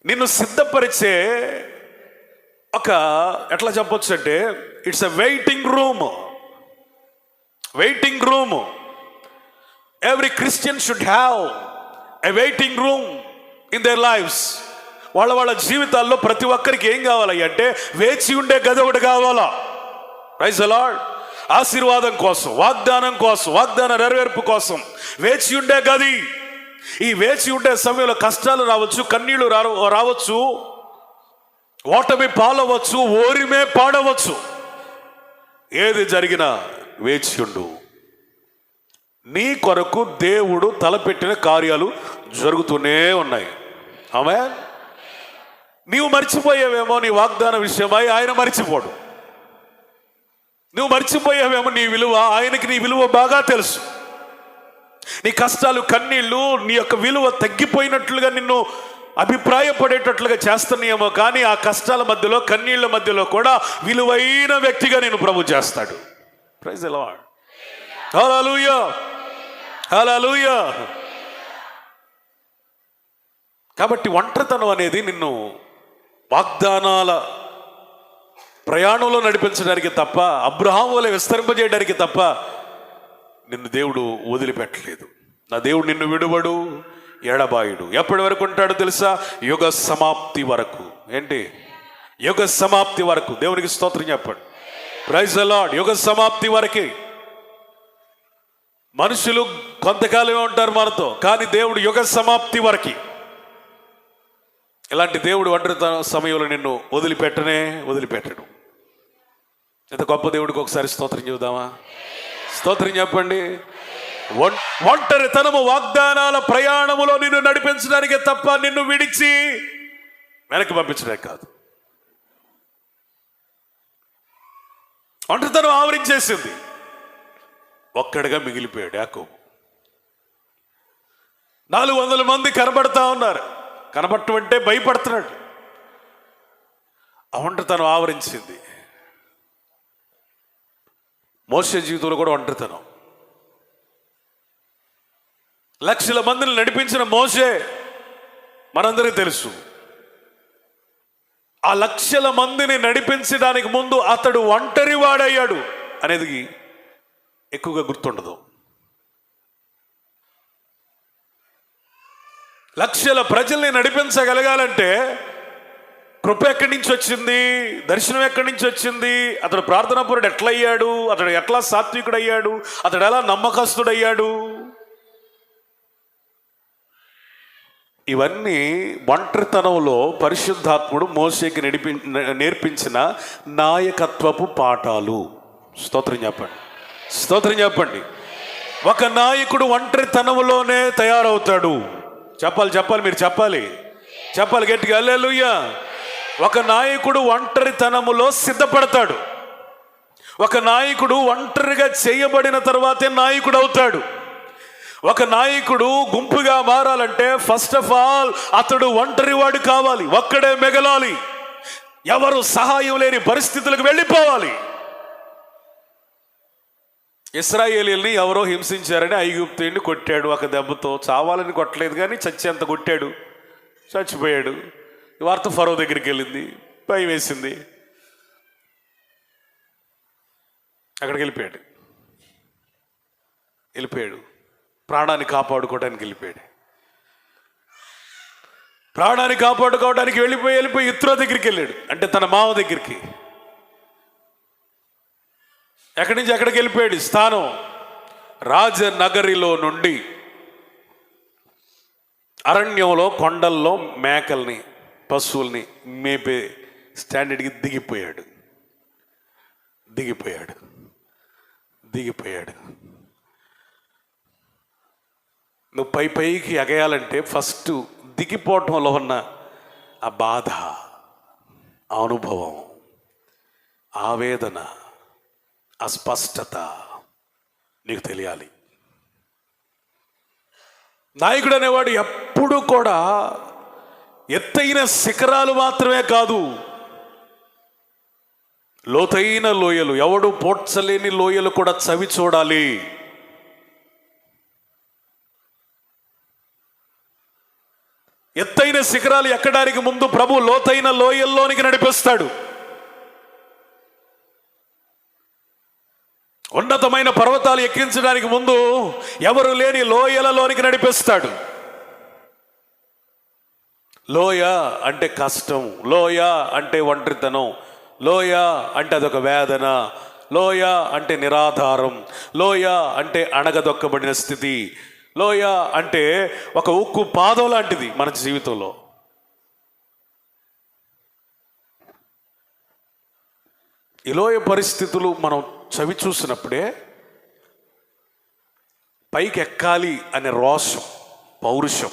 నిన్ను సిద్ధపరిచే ఒక, ఎట్లా చెప్పొచ్చు అంటే, it's a waiting room. Waiting room. Every Christian should have a waiting room in their lifes. వాళ్ళ జీవితాల్లో ప్రతి ఒక్కరికి ఏం కావాలి అంటే వేచి ఉండే గది ఒకటి కావాలా. Praise the Lord. ఆశీర్వాదం కోసం, వాగ్దానం కోసం, వాగ్దాన నెరవేర్పు కోసం వేచి ఉండే గది. ఈ వేచి ఉండే సమయంలో కష్టాలు రావచ్చు, కన్నీళ్లు రావచ్చు, ఓటమి పాలవచ్చు, ఓరిమే పాడవచ్చు. ఏది జరిగినా వేచి ఉండు. నీ కొరకు దేవుడు తలపెట్టిన కార్యాలు జరుగుతూనే ఉన్నాయి. ఆమేన్. నీవు మర్చిపోయావేమో నీ వాగ్దాన విషయమై, ఆయన మర్చిపోడు. నువ్వు మర్చిపోయావేమో నీ విలువ, ఆయనకి నీ విలువ బాగా తెలుసు. నీ కష్టాలు, కన్నీళ్ళు నీ యొక్క విలువ తగ్గిపోయినట్లుగా నిన్ను అభిప్రాయపడేటట్లుగా చేస్తున్నాయేమో, కానీ ఆ కష్టాల మధ్యలో, కన్నీళ్ల మధ్యలో కూడా విలువైన వ్యక్తిగా నేను ప్రభు చేస్తాడు. Praise the lord. హల్లెలూయా, హల్లెలూయా. కాబట్టి ఒంటరితనం అనేది నిన్ను వాగ్దానాల ప్రయాణంలో నడిపించడానికి తప్ప, అబ్రహాము వలె విస్తరింపజేయడానికి తప్ప నిన్ను దేవుడు వదిలిపెట్టలేదు. నా దేవుడు నిన్ను విడువడు, ఎడబాయుడు. ఎప్పటి వరకు ఉంటాడో తెలుసా? యుగ సమాప్తి వరకు. ఏంటి? యుగ సమాప్తి వరకు. దేవునికి స్తోత్రం చెప్పండి. Praise the Lord. యుగ సమాప్తి వరకే. మనుషులు కొంతకాలమే ఉంటారు మనతో, కానీ దేవుడు యుగ సమాప్తి వరకు. ఇలాంటి దేవుడు ఒంటరితన సమయంలో నిన్ను వదిలిపెట్టడు. ఎంత గొప్ప దేవుడికి ఒకసారి స్తోత్రం చెబుదామా? స్తోత్రం చెప్పండి. ఒంటరితనము వాగ్దానాల ప్రయాణములో నిన్ను నడిపించడానికే తప్ప నిన్ను విడిచి వెనక్కి పంపించడే కాదు. ఒంటరితనం ఆవరించేసింది. ఒక్కడిగా మిగిలిపోయాడు యాకోబు. 400 మంది కనబడతా ఉన్నారు. కనబడటం అంటే భయపడుతున్నాడు. ఆ ఒంటరితనం ఆవరించింది. మోషే జీవితంలో కూడా ఒంటరితనం. లక్షల మందిని నడిపించిన మోషే మనందరికీ తెలుసు. ఆ లక్షల మందిని నడిపించడానికి ముందు అతడు ఒంటరి వాడయ్యాడు అనేది ఎక్కువగా గుర్తుండదు. లక్షల ప్రజల్ని నడిపించగలగాలంటే కృప ఎక్కడి నుంచి వచ్చింది, దర్శనం ఎక్కడి నుంచి వచ్చింది, అతడు ప్రార్థనాపరుడు ఎట్లా అయ్యాడు, అతడు ఎట్లా సాత్వికుడయ్యాడు, అతడు ఎలా నమ్మకస్తుడయ్యాడు, ఇవన్నీ ఒంటరితనంలో పరిశుద్ధాత్ముడు మోషేకి నేర్పించిన నాయకత్వపు పాఠాలు. స్తోత్రం చెప్పండి, స్తోత్రం చెప్పండి. ఒక నాయకుడు ఒంటరితనంలోనే తయారవుతాడు. చెప్పాలి మీరు చెప్పాలి గట్టిగా హల్లెలూయా. ఒక నాయకుడు ఒంటరితనములో సిద్ధపడతాడు. ఒక నాయకుడు ఒంటరిగా చేయబడిన తర్వాతే నాయకుడు అవుతాడు. ఒక నాయకుడు గుంపుగా మారాలంటే ఫస్ట్ ఆఫ్ ఆల్ అతడు ఒంటరివాడు కావాలి, ఒక్కడే మిగలాలి, ఎవరు సహాయం లేని పరిస్థితులకు వెళ్ళిపోవాలి. ఇశ్రాయేలీయుల్ని ఎవరో హింసించారని ఐగుప్తుని కొట్టాడు ఒక దెబ్బతో. చావాలని కొట్టలేదు కానీ చచ్చేంత కొట్టాడు, చచ్చిపోయాడు. ఈ వార్త ఫరో దగ్గరికి వెళ్ళింది, భయం వేసింది, అక్కడికి వెళ్ళిపోయాడు. ప్రాణాన్ని కాపాడుకోవడానికి వెళ్ళిపోయాడు. ప్రాణాన్ని కాపాడుకోవడానికి వెళ్ళిపోయి ఇత్రో దగ్గరికి వెళ్ళాడు, అంటే తన మామ దగ్గరికి. ఎక్కడి నుంచి ఎక్కడికి వెళ్ళిపోయాడు? స్థానం రాజనగరిలో నుండి అరణ్యంలో కొండల్లో మేకల్ని పశువుల్ని మేపే స్టాండర్డ్కి దిగిపోయాడు. నువ్వు పైకి ఎగయాలంటే ఫస్ట్ దిగిపోవటంలో ఉన్న ఆ బాధ, ఆ అనుభవం, ఆవేదన, అస్పష్టత నీకు తెలియాలి. నాయకుడు అనేవాడు ఎప్పుడు కూడా ఎత్తైన శిఖరాలు మాత్రమే కాదు, లోతైన లోయలు, ఎవడు పోడ్చలేని లోయలు కూడా చవి చూడాలి. ఎత్తైన శిఖరాలు ఎక్కడానికి ముందు ప్రభు లోతైన లోయల్లోనికి నడిపిస్తాడు. ఉన్నతమైన పర్వతాలు ఎక్కించడానికి ముందు ఎవరు లేని లోయలలోనికి నడిపిస్తాడు. లోయ అంటే కష్టం, లోయ అంటే ఒంటరితనం, లోయ అంటే అదొక వేదన, లోయ అంటే నిరాధారం, లోయ అంటే అణగదొక్కబడిన స్థితి, లోయ అంటే ఒక ఉక్కు పాదం లాంటిది మన జీవితంలో. ఈ లోయ పరిస్థితులు మనం చవి చూసినప్పుడే పైకి ఎక్కాలి అనే రోషం, పౌరుషం,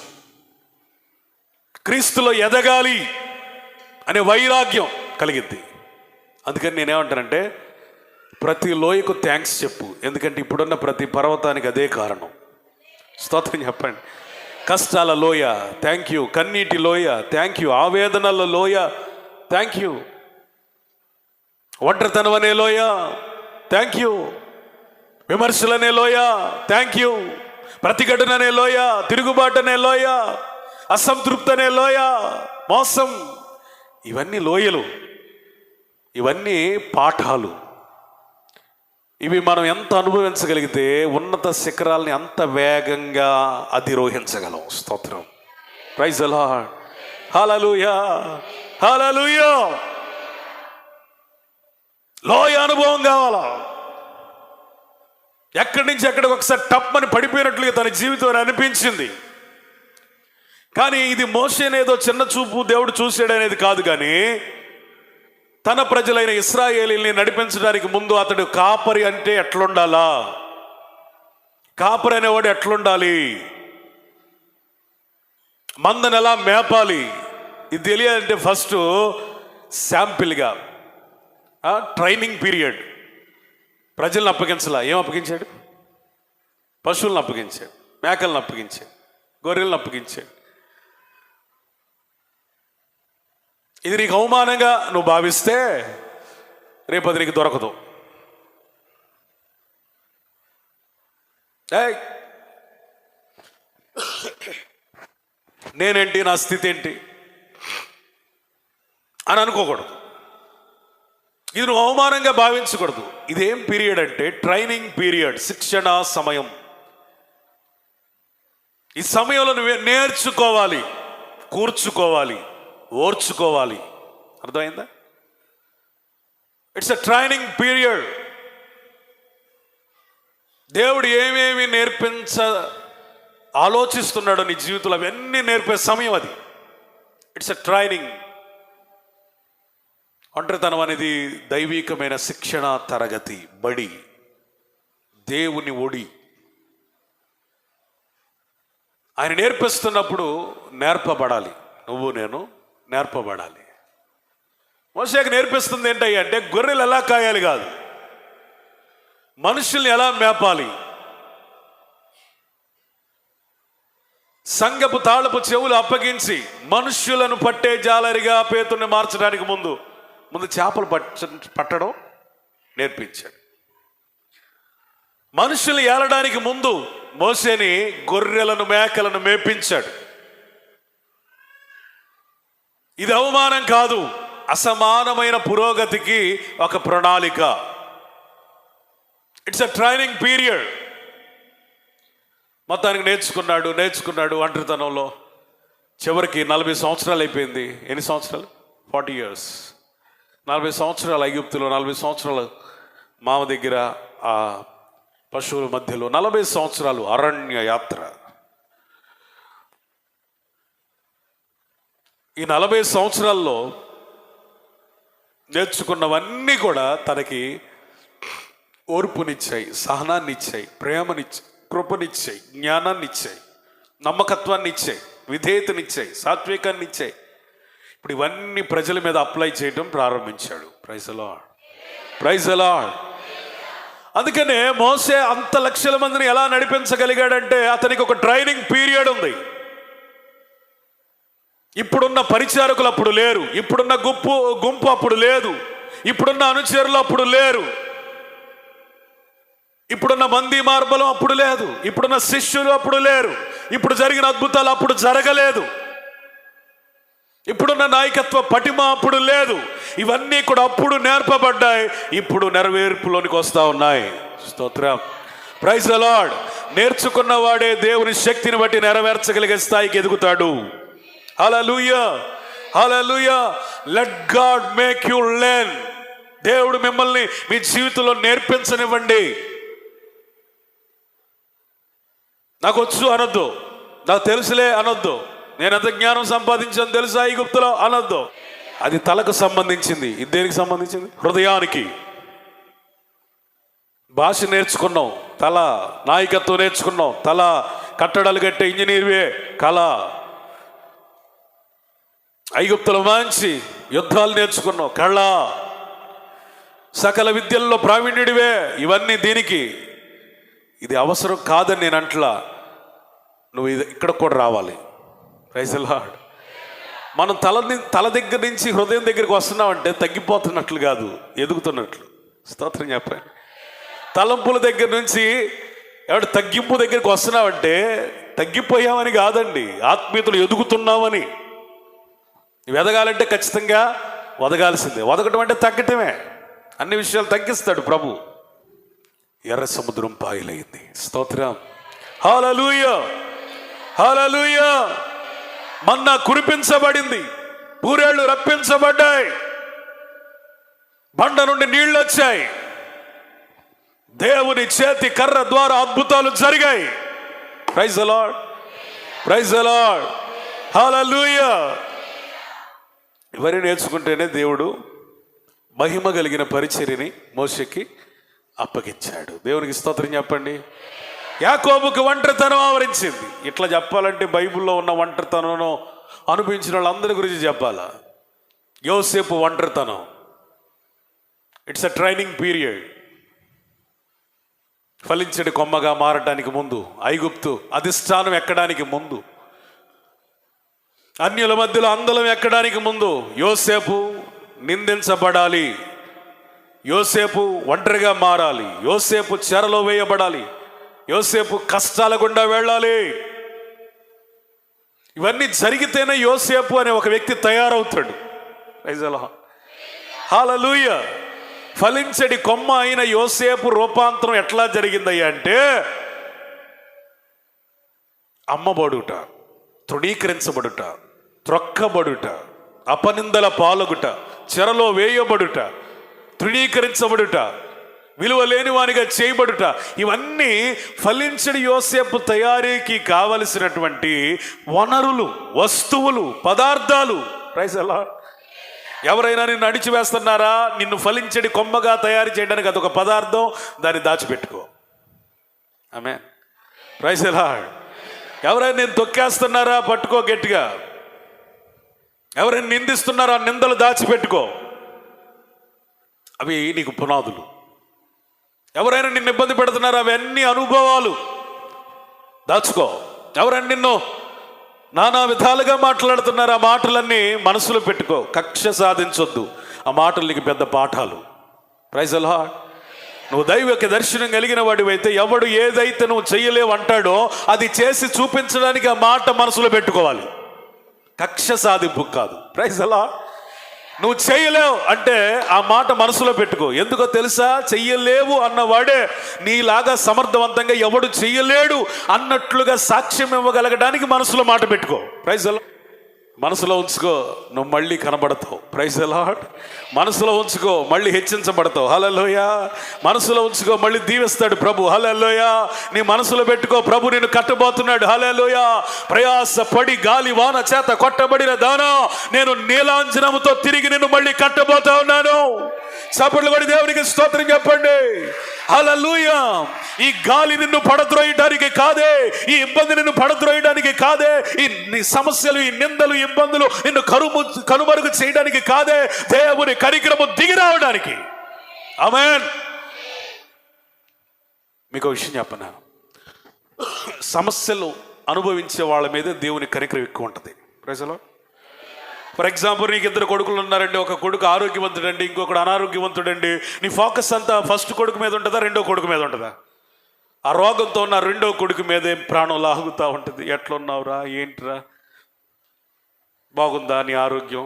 క్రీస్తులో ఎదగాలి అనే వైరాగ్యం కలిగిద్ది. అందుకని నేనేమంటానంటే ప్రతి లోయకు థ్యాంక్స్ చెప్పు, ఎందుకంటే ఇప్పుడున్న ప్రతి పర్వతానికి అదే కారణం. స్తోత్రం చెప్పండి. కష్టాల లోయ థ్యాంక్ యూ, కన్నీటి లోయ థ్యాంక్ యూ, ఆవేదనల లోయ థ్యాంక్ యూ, ఒంటరితనం అనే లోయ థ్యాంక్ యూ, విమర్శలనే లోయ థ్యాంక్ యూ, ప్రతిఘటన అనే లోయ, తిరుగుబాటు అనే లోయ, అసంతృప్తి అనే లోయ, మోసం, ఇవన్నీ లోయలు, ఇవన్నీ పాఠాలు. ఇవి మనం ఎంత అనుభవించగలిగితే ఉన్నత శిఖరాల్ని అంత వేగంగా అధిరోహించగలం. స్తోత్రం, ప్రైజ్ ది లార్డ్, హల్లెలూయా, హల్లెలూయా. లోయ అనుభవం కావాలా? ఎక్కడి నుంచి ఎక్కడికి ఒకసారి టప్ అని పడిపోయినట్లుగా తన జీవితం అనిపించింది. కానీ ఇది మోషేనేదో చిన్న చూపు దేవుడు చూసాడనేది కాదు, కానీ తన ప్రజలైన ఇశ్రాయేలీల్ని నడిపించడానికి ముందు అతడు కాపరి అంటే ఎట్లుండాలా, కాపరి అనేవాడు ఎట్లుండాలి, మందను ఎలా మేపాలి, ఇది తెలియాలంటే ఫస్ట్ శాంపిల్గా ట్రైనింగ్ పీరియడ్. ప్రజలను అప్పగించలా, ఏం అప్పగించాడు? పశువులను అప్పగించాడు, మేకలను అప్పగించాడు, గొర్రెలను అప్పగించాడు. ఇది నీకు అవమానంగా నువ్వు భావిస్తే రేపు అది నీకు దొరకదు. నేనేంటి, నా స్థితి ఏంటి అని అనుకోకూడదు. ఇది నువ్వు అవమానంగా భావించకూడదు. ఇదేం పీరియడ్ అంటే ట్రైనింగ్ పీరియడ్, శిక్షణ సమయం. ఈ సమయంలో నువ్వు నేర్చుకోవాలి, కూర్చుకోవాలి, ఓర్చుకోవాలి. అర్థమైందా? It's a training period. దేవుడు ఏమేమి ఆలోచిస్తున్నాడో నీ జీవితంలో అవన్నీ నేర్పే సమయం అది. It's a training. ఒంటరితనం అనేది దైవికమైన శిక్షణ తరగతి, బడి, దేవుని ఒడి. ఆయన నేర్పిస్తున్నప్పుడు నేర్పబడాలి, నువ్వు నేను నేర్పబడాలి. మోషేకి నేర్పిస్తుంది ఏంటయ్యా అంటే గొర్రెలు ఎలా కాయాలి కాదు, మనుషుల్ని ఎలా మేపాలి. సంగపు తాళపు చెవులు అప్పగించి మనుష్యులను పట్టే జాలరిగా పేతుని మార్చడానికి ముందు చేపలు పట్టడం నేర్పించాడు. మనుషులు ఏలడానికి ముందు మోషేని గొర్రెలను మేకలను మేపించాడు. ఇది అవమానం కాదు, అసమానమైన పురోగతికి ఒక ప్రణాళిక. It's a training period. మొత్తానికి నేర్చుకున్నాడు ఒంటరితనంలో. చివరికి 40 సంవత్సరాలు అయిపోయింది. ఎన్ని సంవత్సరాలు? 40 years. 40 సంవత్సరాలు ఐగుప్తులో, 40 సంవత్సరాలు మామ దగ్గర ఆ పశువుల మధ్యలో, 40 సంవత్సరాలు అరణ్య యాత్ర. ఈ 40 సంవత్సరాల్లో నేర్చుకున్నవన్నీ కూడా తనకి ఓర్పునిచ్చాయి, సహనాన్ని ఇచ్చాయి, ప్రేమనిచ్చాయి, కృపనిచ్చాయి, జ్ఞానాన్ని ఇచ్చాయి, నమ్మకత్వాన్ని ఇచ్చాయి, విధేయతనిచ్చాయి, సాత్వికాన్ని ఇచ్చాయి. ఇప్పుడు ఇవన్నీ ప్రజల మీద అప్లై చేయడం ప్రారంభించాడు. Praise the lord, praise the Lord. అందుకనే మోసే అంత లక్షల మందిని ఎలా నడిపించగలిగాడంటే అతనికి ఒక ట్రైనింగ్ పీరియడ్ ఉంది. ఇప్పుడున్న పరిచారకులు అప్పుడు లేరు, ఇప్పుడున్న గుంపు అప్పుడు లేదు, ఇప్పుడున్న అనుచరులు అప్పుడు లేరు, ఇప్పుడున్న మంది మార్బలం అప్పుడు లేదు, ఇప్పుడున్న శిష్యులు అప్పుడు లేరు, ఇప్పుడు జరిగిన అద్భుతాలు అప్పుడు జరగలేదు, ఇప్పుడున్న నాయకత్వ పటిమ అప్పుడు లేదు. ఇవన్నీ కూడా అప్పుడు నేర్పబడ్డాయి, ఇప్పుడు నెరవేర్పులోనికి వస్తా ఉన్నాయి. స్తోత్రం, ప్రైజ్ ది లార్డ్. నేర్చుకున్న వాడే దేవుని శక్తిని బట్టి నెరవేర్చగలిగే స్థాయికి ఎదుగుతాడు. హల్లెలూయా, హల్లెలూయా. Let God make you learn. దేవుడు మిమ్మల్ని మీ జీవితంలో నేర్పించనివ్వండి. నాకు వచ్చు అనొద్దు, నాకు తెలుసులే అనొద్దు, నేను ఎంత జ్ఞానం సంపాదించాను తెలుసా ఐగుప్తులో అనొద్దు. అది తలకు సంబంధించింది. ఇది దేనికి సంబంధించింది? హృదయానికి. భాష నేర్చుకున్నాం, తల. నాయకత్వం నేర్చుకున్నాం, తల. కట్టడాలు కట్టే ఇంజనీర్వే, కళ. ఐగుప్తులో మంచి యుద్ధాలు నేర్చుకున్నావు, కళ. సకల విద్యల్లో ప్రావీణ్యుడివే, ఇవన్నీ దీనికి. ఇది అవసరం కాదని నేను అంటలా, నువ్వు ఇది ఇక్కడ కూడా రావాలి. Praise the Lord. మనం తల దగ్గర నుంచి హృదయం దగ్గరికి వస్తున్నామంటే తగ్గిపోతున్నట్లు కాదు, ఎదుగుతున్నట్లు. స్తోత్రం చెప్పండి. తలంపుల దగ్గర నుంచి ఎవడు తగ్గింపు దగ్గరికి వస్తున్నావంటే తగ్గిపోయామని కాదండి, ఆత్మీయతలు ఎదుగుతున్నామని. నువ్వు ఎదగాలంటే ఖచ్చితంగా వదగాల్సిందే. వదగటం అంటే తగ్గటమే. అన్ని విషయాలు తగ్గిస్తాడు ప్రభు. ఎర్ర సముద్రం పాయలైంది. స్తోత్రం, హల్లెలూయా, హల్లెలూయా. మన్నా కురిపించబడింది, పూరేళ్లు రప్పించబడ్డాయి, బండ నుండి నీళ్లు వచ్చాయి, దేవుని చేతి కర్ర ద్వారా అద్భుతాలు జరిగాయి. Praise the lord, praise the lord, హల్లెలూయా. ఇవన్నీ నేర్చుకుంటేనే దేవుడు మహిమ కలిగిన పరిచర్యని మోషేకి అప్పగించాడు. దేవునికి స్తోత్రం చెప్పండి. యాకోబుకి ఒంటరితనం ఆవరించింది. ఇట్లా చెప్పాలంటే బైబిల్లో ఉన్న ఒంటరితనం అనుభవించిన వాళ్ళందరి గురించి చెప్పాలా. యోసేపు ఒంటరితనం, ఇట్స్ అ ట్రైనింగ్ పీరియడ్. ఫలించడి కొమ్మగా మారటానికి ముందు, ఐగుప్తు అధిష్టానం ఎక్కడానికి ముందు, అన్యుల మధ్యలో అందలం ఎక్కడానికి ముందు యోసేపు నిందించబడాలి, యోసేపు ఒంటరిగా మారాలి, యోసేపు చెరలో వేయబడాలి, యోసేపు కష్టాల గుండా వెళ్ళాలి. ఇవన్నీ జరిగితేనే యోసేపు అనే ఒక వ్యక్తి తయారవుతాడు. ప్రైజ్ ది లార్డ్, హల్లెలూయా. ఫలించడి కొమ్మ అయిన యోసేపు రూపాంతరం ఎట్లా జరిగిందయ్యా అంటే అమ్మబడుట, తృణీకరించబడుట, త్రొక్కబడుట, అపనిందల పాలగుట, చెరలో వేయబడుట, తృణీకరించబడుట, విలువ లేని వానిగా చేయబడుట. ఇవన్నీ ఫలించడి యోసేపు తయారీకి కావలసినటువంటి వనరులు, వస్తువులు, పదార్థాలు. Praise the Lord. ఎవరైనా నిన్ను అణిచివేస్తున్నారా, నిన్ను ఫలించడి కొమ్మగా తయారు చేయడానికి అదొక పదార్థం, దాన్ని దాచిపెట్టుకో. ఆమేన్, ప్రైజ్ ది లార్డ్. ఎవరైనా నేను తొక్కేస్తున్నారా, పట్టుకో గట్టిగా. ఎవరైనా నిందిస్తున్నారా, నిందలు దాచిపెట్టుకో, అవి నీకు పునాదులు. ఎవరైనా నిన్ను ఇబ్బంది పెడుతున్నారా, అవన్నీ అనుభవాలు, దాచుకో. ఎవరైనా నిన్ను నానా విధాలుగా మాట్లాడుతున్నారు, ఆ మాటలన్నీ మనసులో పెట్టుకో. కక్ష సాధించొద్దు, ఆ మాటలు నీకు పెద్ద పాఠాలు. Praise the Lord. నువ్వు దైవిక దర్శనం కలిగిన వాడివైతే ఎవడు ఏదైతే నువ్వు చెయ్యలేవు అంటాడో అది చేసి చూపించడానికి ఆ మాట మనసులో పెట్టుకోవాలి, కక్ష సాధింపు కాదు. Praise the Lord. నువ్వు చెయ్యలేవు అంటే ఆ మాట మనసులో పెట్టుకో. ఎందుకో తెలుసా, చెయ్యలేవు అన్నవాడే నీలాగా సమర్థవంతంగా ఎవడు చెయ్యలేడు అన్నట్లుగా సాక్ష్యం ఇవ్వగలగడానికి మనసులో మాట పెట్టుకో. Praise the Lord. మనసులో ఉంచుకో, నువ్వు మళ్ళీ కనబడతావు. Praise the Lord. మనసులో ఉంచుకో, మళ్ళీ హెచ్చించబడతావు. హల్లెలూయా. మనసులో ఉంచుకో, మళ్ళీ దీవిస్తాడు ప్రభు. హల్లెలూయా. నీ మనసులో పెట్టుకో, ప్రభు నిన్ను కట్టబోతున్నాడు. హల్లెలూయా. ప్రయాస పడి గాలి వాన చేత కొట్టబడిన దానా, నేను నీలాంజనముతో తిరిగి నిన్ను మళ్ళీ కట్టబోతా ఉన్నాను. చప్పట్లు కొట్టి దేవునికి స్తోత్రం చెప్పండి. హల్లెలూయా. ఈ గాలి నిన్ను పడద్రోయడానికి కాదే, ఈ ఇబ్బంది నిన్ను పడద్రోయడానికి కాదే, ఈ సమస్యలు, ఈ నిందలు, ఇబ్బందులు నిన్ను కనుమరుగు చేయడానికి కాదే, దేవుని కనికరము దిగి రావడానికి. ఆమేన్. మీకు విషయం చెప్పనా, సమస్యలు అనుభవించే వాళ్ళ మీద దేవుని కనికరం ఎక్కువ ఉంటుంది. Praise the Lord. For example, నీకు 2 కొడుకులు ఉన్నారండి. ఒక కొడుకు ఆరోగ్యవంతుడండి, ఇంకొకడు అనారోగ్యవంతుడండి. నీ ఫోకస్ అంతా ఫస్ట్ కొడుకు మీద ఉంటుందా, రెండో కొడుకు మీద ఉంటుందా? ఆ రోగంతో ఉన్న రెండో కొడుకు మీద ప్రాణం లాగుతూ ఉంటుంది. ఎట్లున్నావురా, ఏంట్రా, బాగుందా నీ ఆరోగ్యం?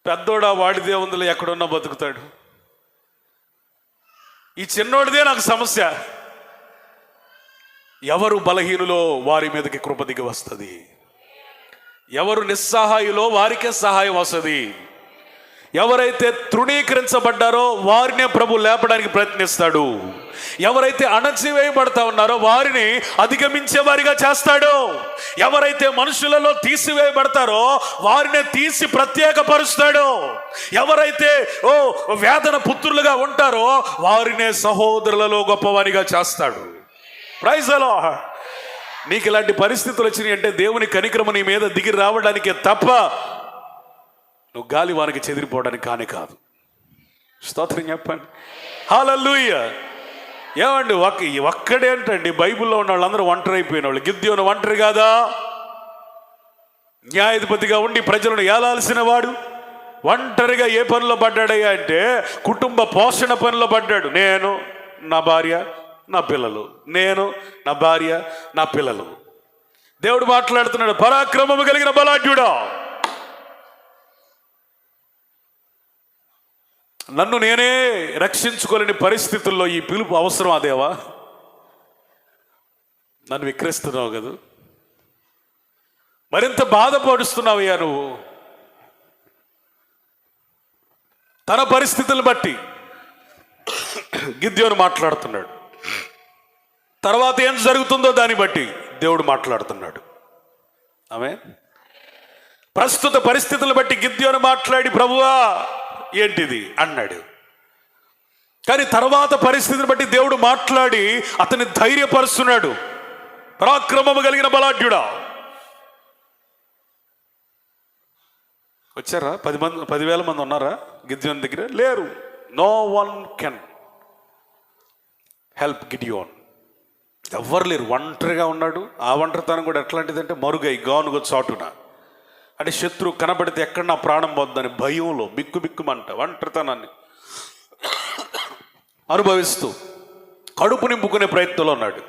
పెద్దోడా, వాడిదే ఉందిలే, ఎక్కడున్నా బతుకుతాడు. ఈ చిన్నోడిదే నాకు సమస్య. ఎవరు బలహీనులో వారి మీదకి కృప దిగి వస్తుంది. ఎవరు నిస్సహాయులో వారికే సహాయం వస్తుంది. ఎవరైతే తృణీకరించబడ్డారో వారినే ప్రభు లేపడానికి ప్రయత్నిస్తాడు. ఎవరైతే అణచివేయబడతా ఉన్నారో వారిని అధిగమించే వారిగా చేస్తాడు. ఎవరైతే మనుషులలో తీసివేయబడతారో వారిని తీసి ప్రత్యేకపరుస్తాడు. ఎవరైతే వేదన పుత్రులుగా ఉంటారో వారినే సహోదరులలో గొప్పవారిగా చేస్తాడు. Praise the Lord. నీకు ఇలాంటి పరిస్థితులు వచ్చినాయి అంటే దేవుని కనికరము నీ మీద దిగి రావడానికే తప్ప నువ్వు గాలి వానికి చెదిరిపోవడానికి కానే కాదు. స్తోత్రం చెప్పండి. హల్లెలూయా. ఏమండి, ఒక్కడేంటండి, బైబిల్లో ఉన్న వాళ్ళందరూ ఒంటరి అయిపోయిన వాళ్ళు. గిద్యోను ఒంటరి కాదా? న్యాయాధిపతిగా ఉండి ప్రజలను ఏలాల్సిన వాడు ఒంటరిగా ఏ పనిలో పడ్డాడయ్యా అంటే కుటుంబ పోషణ పనిలో పడ్డాడు. నేను, నా భార్య, నా పిల్లలు. నేను, నా భార్య, నా పిల్లలు. దేవుడు మాట్లాడుతున్నాడు, పరాక్రమము కలిగిన బలాఢ్యుడా, నన్ను నేనే రక్షించుకోలేని పరిస్థితుల్లో ఈ పిలుపు అవసరం అదేవా? నన్ను విక్రయిస్తున్నావు కదా, మరింత బాధపడుస్తున్నావయ్యా నువ్వు. తన పరిస్థితులను బట్టి గిద్యోను మాట్లాడుతున్నాడు. తర్వాత ఏం జరుగుతుందో దాన్ని బట్టి దేవుడు మాట్లాడుతున్నాడు. ఆమేన్. ప్రస్తుత పరిస్థితులను బట్టి గిద్యోను మాట్లాడి, ప్రభువా ఏంటిది అన్నాడు. కానీ తర్వాత పరిస్థితిని బట్టి దేవుడు మాట్లాడి అతన్ని ధైర్యపరుస్తున్నాడు. పరాక్రమము కలిగిన బలాఢ్యుడా. వచ్చారా 10,000 మంది ఉన్నారా గిద్యోను దగ్గర? లేరు. No one can help Gideon. ఎవ్వరు లేరు, ఒంటరిగా ఉన్నాడు. ఆ ఒంటరితనం కూడా ఎట్లాంటిదంటే మరుగై గానుగ చాటున, అంటే శత్రువు కనబడితే ఎక్కడ నా ప్రాణం పోద్దని భయంలో బిక్కుమంట ఒంటరితనాన్ని అనుభవిస్తూ కడుపు నింపుకునే ప్రయత్నంలో ఉన్నాడు.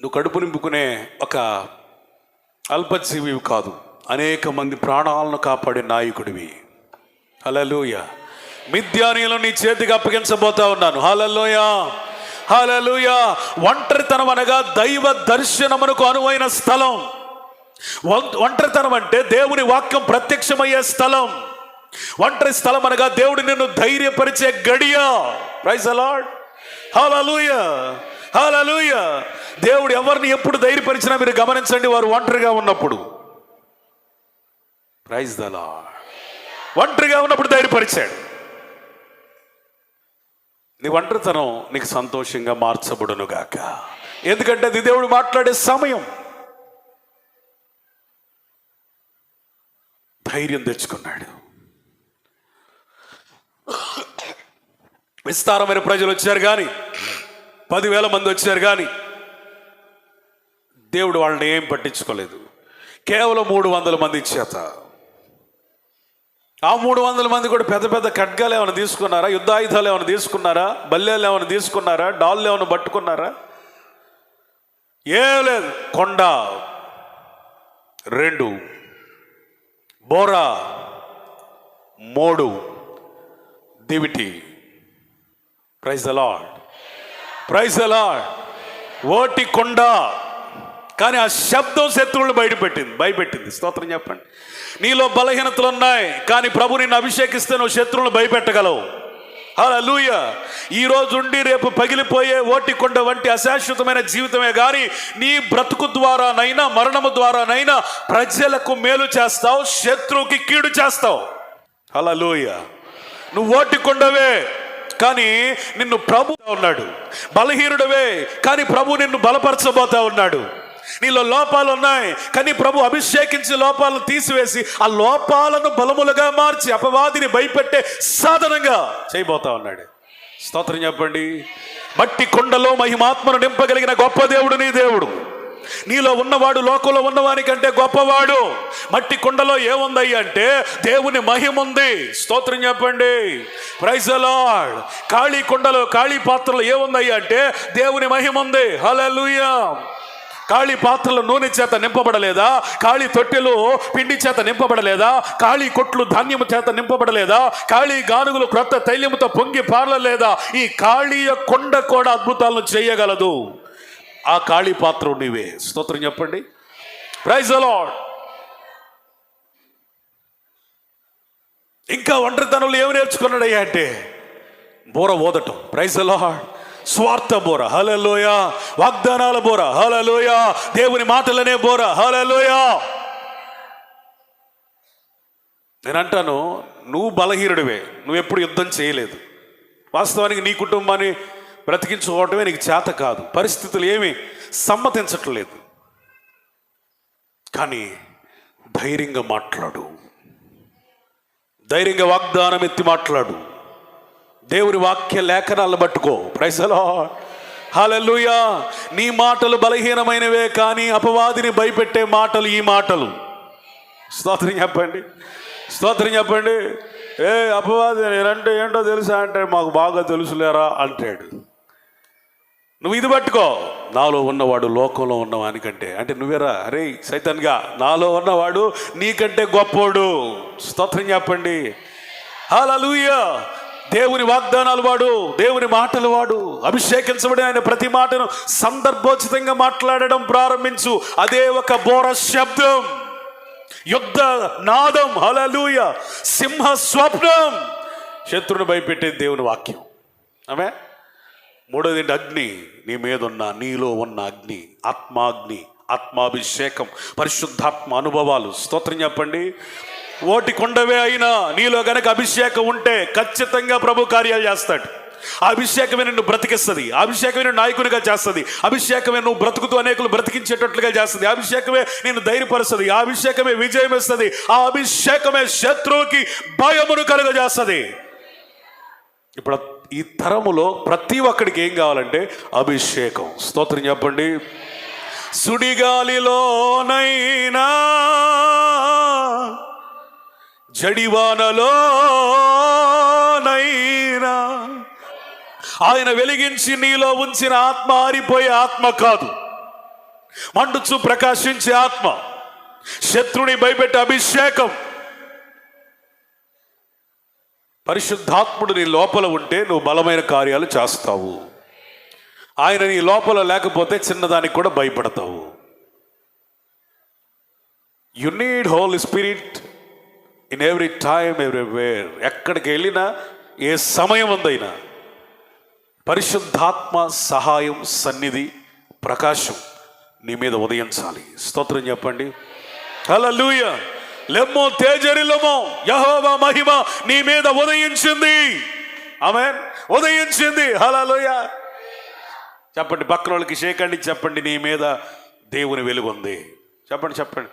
నువ్వు కడుపు నింపుకునే ఒక అల్పజీవి కాదు, అనేక మంది ప్రాణాలను కాపాడే నాయకుడివి. హల్లెలూయా. మిద్యానీయులను నీ చేతికి అప్పగించబోతా ఉన్నాను. హల్లెలూయా, హల్లెలూయా. ఒంటరితనం అనగా దైవ దర్శనమునకు అనువైన స్థలం. ఒంటరితనం అంటే దేవుని వాక్యం ప్రత్యక్షమయ్యే స్థలం. ఒంటరి స్థలం అనగా దేవుడు నిన్ను ధైర్యపరిచే గడియ. Praise the lord. హల్లెలూయా, హల్లెలూయా. దేవుడు ఎవరిని ఎప్పుడు ధైర్యపరిచినా మీరు గమనించండి, వారు ఒంటరిగా ఉన్నప్పుడు. Praise the lord. ఒంటరిగా ఉన్నప్పుడు ధైర్యపరిచాడు. నీ ఒంటరితనం నీకు సంతోషంగా మార్చబడును గాక. ఎందుకంటే అది దేవుడు మాట్లాడే సమయం. ధైర్యం తెచ్చుకున్నాడు. విస్తారమైన ప్రజలు వచ్చారు కానీ, 10,000 మంది వచ్చారు కానీ దేవుడు వాళ్ళని ఏం పట్టించుకోలేదు. కేవలం 300 మంది చేత. ఆ 300 మంది కూడా పెద్ద పెద్ద ఖడ్గాలు ఏమైనా తీసుకున్నారా? యుద్ధాయుధాలు ఏమైనా తీసుకున్నారా? బల్లేలు ఏమైనా తీసుకున్నారా? డాళ్ళు ఏమైనా పట్టుకున్నారా? ఏం లేదు. కొండ 2, బోరా 3, దివిటి. Praise the lord, praise the lord. ఓటి కొండ కానీ ఆ శబ్దం శత్రువులు భయపెట్టింది. స్తోత్రం చెప్పండి. నీలో బలహీనతలు ఉన్నాయి, కానీ ప్రభు నిన్ను అభిషేకిస్తే నువ్వు శత్రువులను భయపెట్టగలవు. హల్లెలూయా. ఈ రోజు ఉండి రేపు పగిలిపోయే ఓటికొండ వంటి అశాశ్వతమైన జీవితమే కానీ నీ బ్రతుకు ద్వారానైనా మరణము ద్వారానైనా ప్రజలకు మేలు చేస్తావు, శత్రువుకి కీడు చేస్తావు. హల్లెలూయా. నువ్వు ఓటికొండవే, కానీ నిన్ను ప్రభు ఉన్నాడు. బలహీనుడవే, కానీ ప్రభు నిన్ను బలపరచబోతా ఉన్నాడు. నీలో లోపాలు ఉన్నాయి, కానీ ప్రభు అభిషేకించి లోపాలను తీసివేసి ఆ లోపాలను బలములుగా మార్చి అపవాదిని భయపెట్టే సాధనంగా చేయబోతా ఉన్నాడు. స్తోత్రం చెప్పండి. మట్టి కొండలో మహిమాత్మను నింపగలిగిన గొప్ప దేవుడు నీ దేవుడు. నీలో ఉన్నవాడు లోకంలో ఉన్నవాని కంటే గొప్పవాడు. మట్టి కొండలో ఏముందయ్య అంటే దేవుని మహిమ ఉంది. స్తోత్రం చెప్పండి. Praise the Lord. ఖాళీ కొండలో ఖాళీ పాత్రలో ఏముందయ్య అంటే దేవుని మహిమ ఉంది. హల్లెలూయా. ఖాళీ పాత్రలు నూనె చేత నింపబడలేదా? ఖాళీ తొట్టెలు పిండి చేత నింపబడలేదా? ఖాళీ కొట్లు ధాన్యము చేత నింపబడలేదా? ఖాళీ గానుగులు క్రొత్త తైలముతో పొంగి పారలేదా? ఈ ఖాళీ కొండ కూడా అద్భుతాలను చేయగలదు. ఆ ఖాళీ పాత్ర నీవే. స్తోత్రం చెప్పండి. Praise the Lord. ఇంకా ఒంటరితనంలో ఏమి నేర్చుకున్నాడయ్యా అంటే బోర ఓదటం. Praise the lord. స్వార్థ బోర. హల్లెలూయా. వాగ్దానాల బోర. హల్లెలూయా. దేవుని మాటలనే బోర. హల్లెలూయా. నేను అంటాను, నువ్వు బలహీనుడివే, నువ్వు ఎప్పుడు యుద్ధం చేయలేదు. వాస్తవానికి నీ కుటుంబాన్ని బ్రతికించుకోవటమే నీకు చేత కాదు. పరిస్థితులు ఏమి సమ్మతించట్లేదు. కానీ ధైర్యంగా మాట్లాడు, ధైర్యంగా వాగ్దానం ఎత్తి మాట్లాడు, దేవుని వాక్య లేఖనాలను పట్టుకో. Praise the lord. హల్లెలూయా. నీ మాటలు బలహీనమైనవే, కానీ అపవాదిని భయపెట్టే మాటలు ఈ మాటలు. స్తోత్రం చెప్పండి. స్తోత్రం చెప్పండి. అపవాది నేనంటే ఏంటో తెలుసా అంటే మాకు బాగా తెలుసులేరా అంటాడు. నువ్వు ఇది పట్టుకో, నాలో ఉన్నవాడు లోకంలో ఉన్నవానికంటే, అంటే నువ్వేరా అరే సైతాన్గా, నాలో ఉన్నవాడు నీకంటే గొప్పోడు. స్తోత్రం చెప్పండి. హల్లెలూయా. దేవుని వాగ్దానాలు వాడు, దేవుని మాటలు వాడు. అభిషేకించబడిన ఆయన ప్రతి మాటను సందర్భోచితంగా మాట్లాడడం ప్రారంభించు. అదే ఒక బోర శబ్దం, యుద్ధ నాదం. హల్లెలూయా. సింహ స్వప్నం. శత్రువుని భయపెట్టేది దేవుని వాక్యం. ఆమె మూడోది అగ్ని. నీ మీద ఉన్న, నీలో ఉన్న అగ్ని, ఆత్మాగ్ని, ఆత్మాభిషేకం, పరిశుద్ధాత్మ అనుభవాలు. స్తోత్రం చెప్పండి. ఓటి కొండవే అయినా నీలో గనక అభిషేకం ఉంటే ఖచ్చితంగా ప్రభు కార్యాలు చేస్తాడు. ఆ అభిషేకమే నిన్ను బ్రతికిస్తుంది. అభిషేకమే నిన్ను నాయకునిగా చేస్తుంది. అభిషేకమే నువ్వు బ్రతుకుతూ అనేకులు బ్రతికించేటట్లుగా చేస్తుంది. అభిషేకమే నేను ధైర్యపరుస్తుంది. ఆ అభిషేకమే విజయం ఇస్తుంది. ఆ అభిషేకమే శత్రువుకి భయమును కలుగజేస్తుంది. ఇప్పుడు ఈ తరములో ప్రతి ఒక్కడికి ఏం కావాలంటే అభిషేకం. స్తోత్రం చెప్పండి. సుడిగాలిలోనైనా జడివానలోనైనా ఆయన వెలిగించి నీలో ఉంచిన ఆత్మ ఆరిపోయే ఆత్మ కాదు, మండుచు ప్రకాశించే ఆత్మ, శత్రుని భయపెట్టే అభిషేకం. పరిశుద్ధాత్ముడు నీ లోపల ఉంటే నువ్వు బలమైన కార్యాలు చేస్తావు. ఆయన నీ లోపల లేకపోతే చిన్నదానికి కూడా భయపడతావు. You need Holy Spirit in every time everywhere. ఎక్కడికి వెళ్ళినా, ఏ సమయం ఉందైనా పరిశుద్ధాత్మ సహాయం, సన్నిధి, ప్రకాశం నీ మీద ఉదయించాలి. స్తోత్రం చెప్పండి. హల్లెలూయా. లెమ్మో తేజరిలమో యెహోవా మహిమ నీ మీద ఉదయించింది. ఆమేన్. ఉదయించింది. హల్లెలూయా. చెప్పండి, పక్కన వాళ్ళకి షేక్ అండి చెప్పండి, నీ మీద దేవుని వెలుగు ఉంది. చెప్పండి చెప్పండి.